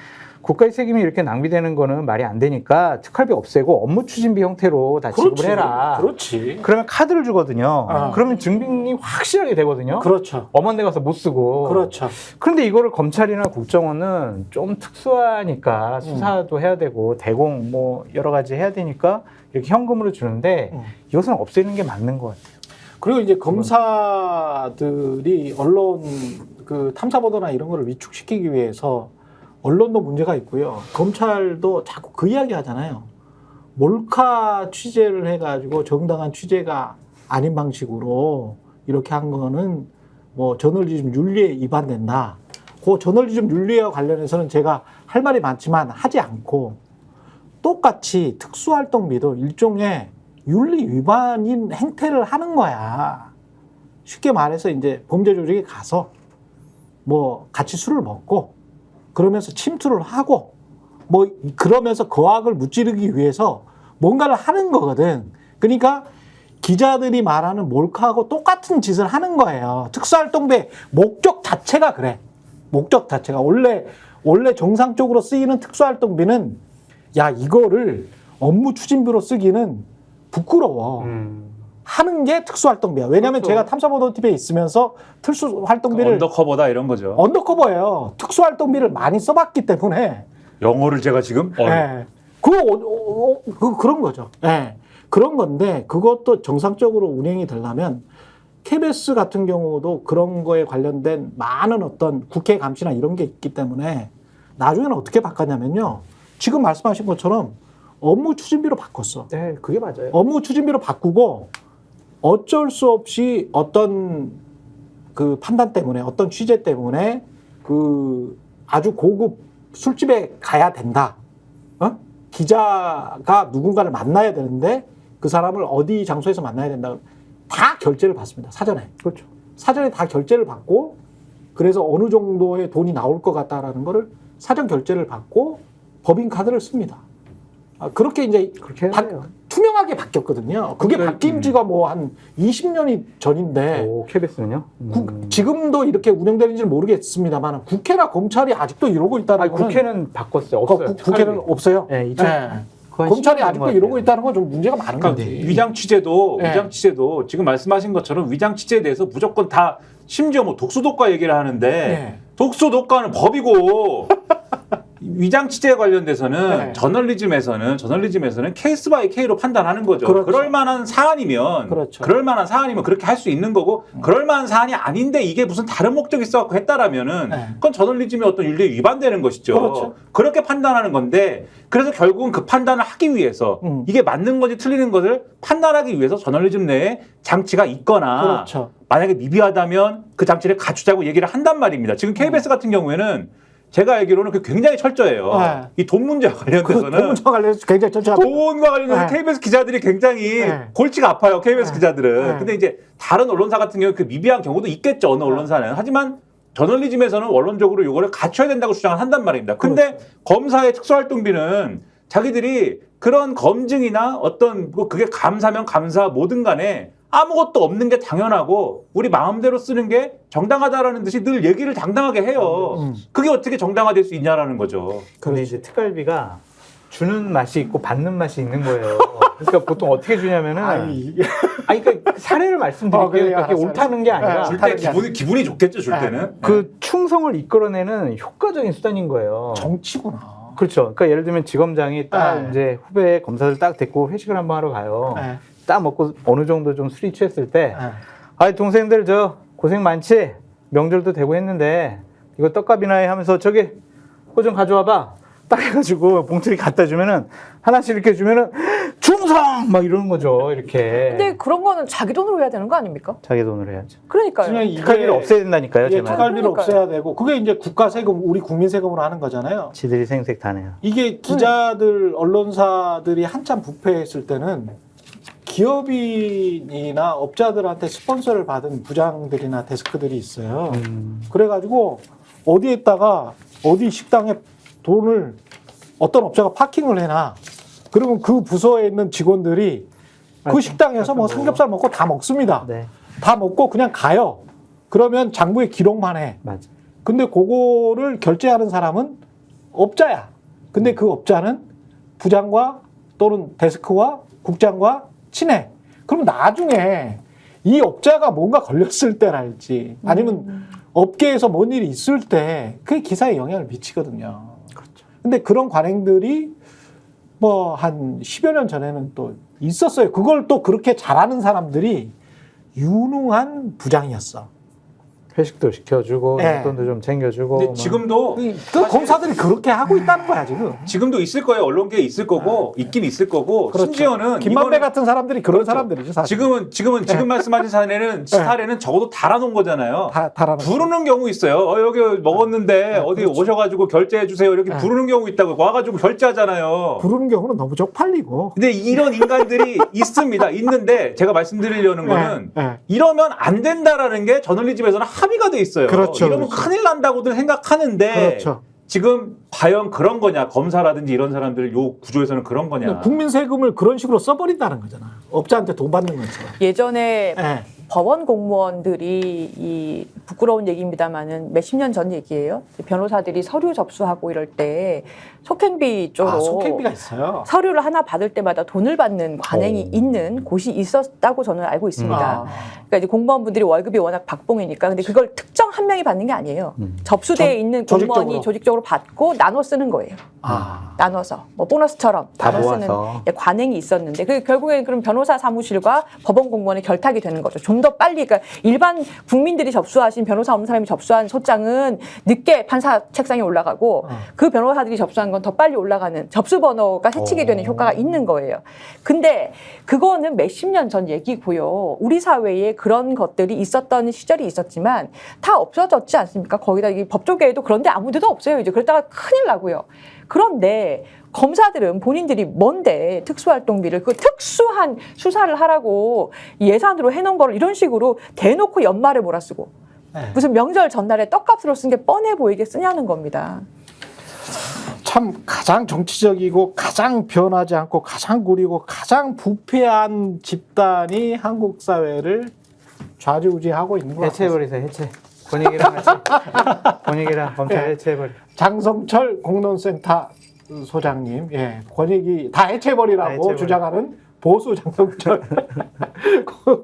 국가의 책임이 이렇게 낭비되는 거는 말이 안 되니까 특활비 없애고 업무 추진비 형태로 다 지급을 해라. 그렇지. 그러면 카드를 주거든요. 그러면 증빙이 확실하게 되거든요. 그렇죠. 엄한 데 가서 못 쓰고. 그렇죠. 그런데 이거를 검찰이나 국정원은 좀 특수하니까 수사도 해야 되고 대공 뭐 여러 가지 해야 되니까 이렇게 현금으로 주는데 이것은 없애는 게 맞는 것 같아요. 그리고 이제 검사들이 언론 그 탐사보도나 이런 거를 위축시키기 위해서 언론도 문제가 있고요. 검찰도 자꾸 그 이야기 하잖아요. 몰카 취재를 해가지고 정당한 취재가 아닌 방식으로 이렇게 한 거는 뭐 저널리즘 윤리에 위반된다. 그 저널리즘 윤리와 관련해서는 제가 할 말이 많지만 하지 않고 똑같이 특수활동비도 일종의 윤리 위반인 행태를 하는 거야. 쉽게 말해서 이제 범죄 조직에 가서 뭐 같이 술을 먹고 그러면서 침투를 하고 뭐 그러면서 거악을 무찌르기 위해서 뭔가를 하는 거거든. 그러니까 기자들이 말하는 몰카하고 똑같은 짓을 하는 거예요. 특수활동비의 목적 자체가 그래. 목적 자체가 원래 정상적으로 쓰이는 특수활동비는 야 이거를 업무 추진비로 쓰기는 부끄러워. 하는 게 특수활동비야. 왜냐하면 그렇죠. 제가 탐사보도TV에 있으면서 특수활동비를 언더커버다 이런 거죠. 언더커버예요. 특수활동비를 많이 써봤기 때문에. 영어를 제가 지금 네. 그런 거죠. 네. 그런 건데 그것도 정상적으로 운행이 되려면 KBS 같은 경우도 그런 거에 관련된 많은 어떤 국회 감시나 이런 게 있기 때문에 나중에는 어떻게 바꿨냐면요. 지금 말씀하신 것처럼 업무 추진비로 바꿨어. 네, 그게 맞아요. 업무 추진비로 바꾸고 어쩔 수 없이 어떤 그 판단 때문에 어떤 취재 때문에 그 아주 고급 술집에 가야 된다. 기자가 누군가를 만나야 되는데 그 사람을 어디 장소에서 만나야 된다. 다 결제를 받습니다. 사전에. 그렇죠. 사전에 다 결제를 받고 그래서 어느 정도의 돈이 나올 것 같다라는 거를 사전 결제를 받고 법인카드를 씁니다. 그렇게 이제 그렇게 해야 돼요. 투명한 이상하게 바뀌었거든요. 그게 바뀐 지가 뭐 한 20년이 전인데 오, KBS는요? 지금도 이렇게 운영되는지는 모르겠습니다만 국회나 검찰이 아직도 이러고 있다는 아니, 거는 국회는 바꿨어요. 없어요. 국회는 없어요. 네, 검찰이 아직도 이러고 있다는 건 좀 문제가 많은 그러니까 거지. 위장 취재도 네. 위장 취재도 지금 말씀하신 것처럼 위장 취재에 대해서 무조건 다 심지어 뭐 독소독과 얘기를 하는데 네. 독소독과는 법이고 위장 취재에 관련돼서는 네. 저널리즘에서는 케이스 바이 케이로 판단하는 거죠. 그렇죠. 그럴 만한 사안이면 그렇죠. 그럴 만한 사안이면 그렇게 할 수 있는 거고 그럴 만한 사안이 아닌데 이게 무슨 다른 목적이 있어갖고 했다라면은 네. 그건 저널리즘의 어떤 윤리에 위반되는 것이죠. 그렇죠. 그렇게 판단하는 건데 그래서 결국은 그 판단을 하기 위해서 이게 맞는 건지 틀리는 것을 판단하기 위해서 저널리즘 내에 장치가 있거나 그렇죠. 만약에 미비하다면 그 장치를 갖추자고 얘기를 한단 말입니다. 지금 KBS 같은 경우에는 제가 알기로는 그 굉장히 철저해요. 네. 이 돈 문제와 관련돼서는 돈문제와 관련해서 굉장히 철저합니다. 돈과 관련해서 네. KBS 기자들이 굉장히 네. 골치가 아파요. KBS 네. 기자들은. 네. 근데 이제 다른 언론사 같은 경우 그 미비한 경우도 있겠죠. 어느 언론사는. 하지만 저널리즘에서는 원론적으로 이거를 갖춰야 된다고 주장을 한단 말입니다. 근데 검사의 특수활동비는 자기들이 그런 검증이나 어떤 그게 감사면 감사 뭐든 간에 아무것도 없는 게 당연하고 우리 마음대로 쓰는 게 정당하다라는 듯이 늘 얘기를 당당하게 해요. 그게 어떻게 정당화될 수 있냐라는 거죠. 근데 이제 특갈비가 주는 맛이 있고 받는 맛이 있는 거예요. 그러니까 보통 어떻게 주냐면은 아니 그러니까 사례를 말씀드릴게요. 그래요. 그러니까 그게 알았어요. 옳다는 게 아니라 줄 때 기분이 좋겠죠. 줄 때는. 그 충성을 이끌어내는 효과적인 수단인 거예요. 정치구나. 그렇죠. 그러니까 예를 들면 지검장이 딱 네. 이제 후배 검사들 딱 데리고 회식을 한번 하러 가요. 네. 딱 먹고 어느 정도 좀 술이 취했을 때 네. 아이 동생들 저 고생 많지? 명절도 되고 했는데 이거 떡값이나 해 하면서 저기 그거 좀 가져와봐. 딱 해가지고 봉투를 갖다 주면은 하나씩 이렇게 주면은 충성 막 이러는 거죠. 이렇게. 근데 그런 거는 자기 돈으로 해야 되는 거 아닙니까? 자기 돈으로 해야죠. 그러니까요. 특갈비를 없애야 된다니까요. 제 예, 말은. 특갈비를 그러니까요. 없애야 되고 그게 이제 국가 세금, 우리 국민 세금으로 하는 거잖아요. 지들이 생색 다 내요. 이게 기자들, 언론사들이 한참 부패했을 때는 기업인이나 업자들한테 스폰서를 받은 부장들이나 데스크들이 있어요. 그래가지고 어디에다가 어디 식당에 돈을 어떤 업자가 파킹을 해놔. 그러면 그 부서에 있는 직원들이 그 맞죠. 식당에서 뭐 삼겹살 먹고 다 먹습니다. 네, 다 먹고 그냥 가요. 그러면 장부에 기록만 해. 맞아. 근데 그거를 결제하는 사람은 업자야. 근데 그 업자는 부장과 또는 데스크와 국장과 친해. 그럼 나중에 이 업자가 뭔가 걸렸을 때랄지 아니면 업계에서 뭔 일이 있을 때 그게 기사에 영향을 미치거든요. 그렇죠. 근데 그런 관행들이 뭐 한 10여 년 전에는 또 있었어요. 그걸 또 그렇게 잘하는 사람들이 유능한 부장이었어. 회식도 시켜주고 네. 용돈도 좀 챙겨주고. 근데 막. 지금도 그 검사들이 그렇게 하고 있다는 거야 지금. 지금도 있을 거예요. 언론계에 있을 거고 있긴 있을 거고 그렇죠. 심지어는 김만배 이거는 같은 사람들이 그런 그렇죠. 사람들이죠. 사실. 지금 말씀하신 사례는 적어도 달아놓은 거잖아요. 다 달아놓은 부르는 경우 있어요. 여기 먹었는데 어디 그렇죠. 오셔가지고 결제해 주세요. 이렇게 부르는 경우 있다고 와가지고 결제하잖아요. 부르는 경우는 너무 쪽팔리고. 근데 이런 인간들이 있습니다. 있는데 제가 말씀드리려는 거는 네. 이러면 안 된다라는 게 저널리즘에서는 합의가 돼 있어요. 그렇죠, 이러면 그렇죠. 큰일 난다고들 생각하는데 그렇죠. 지금 과연 그런 거냐? 검사라든지 이런 사람들 요 구조에서는 그런 거냐? 국민 세금을 그런 식으로 써버린다는 거잖아. 업자한테 돈 받는 것처럼. 예전에 네. 법원 공무원들이 이 부끄러운 얘기입니다만은 몇십 년 전 얘기예요. 변호사들이 서류 접수하고 이럴 때 속행비 쪽으로 속행비가 있어요. 서류를 하나 받을 때마다 돈을 받는 관행이 있는 곳이 있었다고 저는 알고 있습니다. 그러니까 이제 공무원분들이 월급이 워낙 박봉이니까 근데 그걸 특정 한 명이 받는 게 아니에요. 접수대에 있는 공무원이 조직적으로 받고 나눠 쓰는 거예요. 나눠서 뭐 보너스처럼 다 나눠 쓰는 모아서. 관행이 있었는데 그 결국에는 그럼 변호사 사무실과 법원 공무원의 결탁이 되는 거죠. 좀 더 빨리 그러니까 일반 국민들이 접수하신 변호사 없는 사람이 접수한 소장은 늦게 판사 책상에 올라가고 그 변호사들이 접수한 건 더 빨리 올라가는 접수 번호가 해치게 되는 효과가 있는 거예요. 근데 그거는 몇십 년 전 얘기고요. 우리 사회에 그런 것들이 있었던 시절이 있었지만 다 없어졌지 않습니까? 거기다 이 법조계에도 그런데 아무 데도 없어요. 이제 그러다가 큰일 나고요. 그런데 검사들은 본인들이 뭔데 특수활동비를 그 특수한 수사를 하라고 예산으로 해놓은 거를 이런 식으로 대놓고 연말에 몰아쓰고 무슨 명절 전날에 떡값으로 쓴 게 뻔해 보이게 쓰냐는 겁니다. 참 가장 정치적이고 가장 변하지 않고 가장 구리고 가장 부패한 집단이 한국 사회를 좌지우지하고 있는 것 같습니다. 해체해버리세요. 해체. 권익이랑 같이. 권익이랑 검찰 네. 해체해버려. 장성철 공론센터 소장님, 예, 권익이 다 해체해버리라고 다 해체해버려. 주장하는 보수 장성철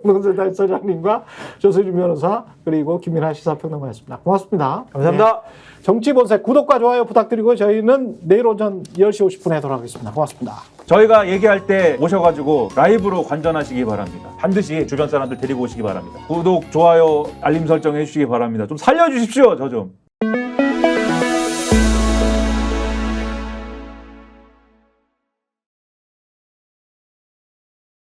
공론센터 소장님과 조수진 변호사 그리고 김민하 시사평론가였습니다. 고맙습니다. 감사합니다. 예, 정치본색 구독과 좋아요 부탁드리고 저희는 내일 오전 10시 50분에 돌아오겠습니다. 고맙습니다. 저희가 얘기할 때 오셔가지고 라이브로 관전하시기 바랍니다. 반드시 주변 사람들 데리고 오시기 바랍니다. 구독, 좋아요, 알림 설정 해주시기 바랍니다. 좀 살려주십시오, 저 좀.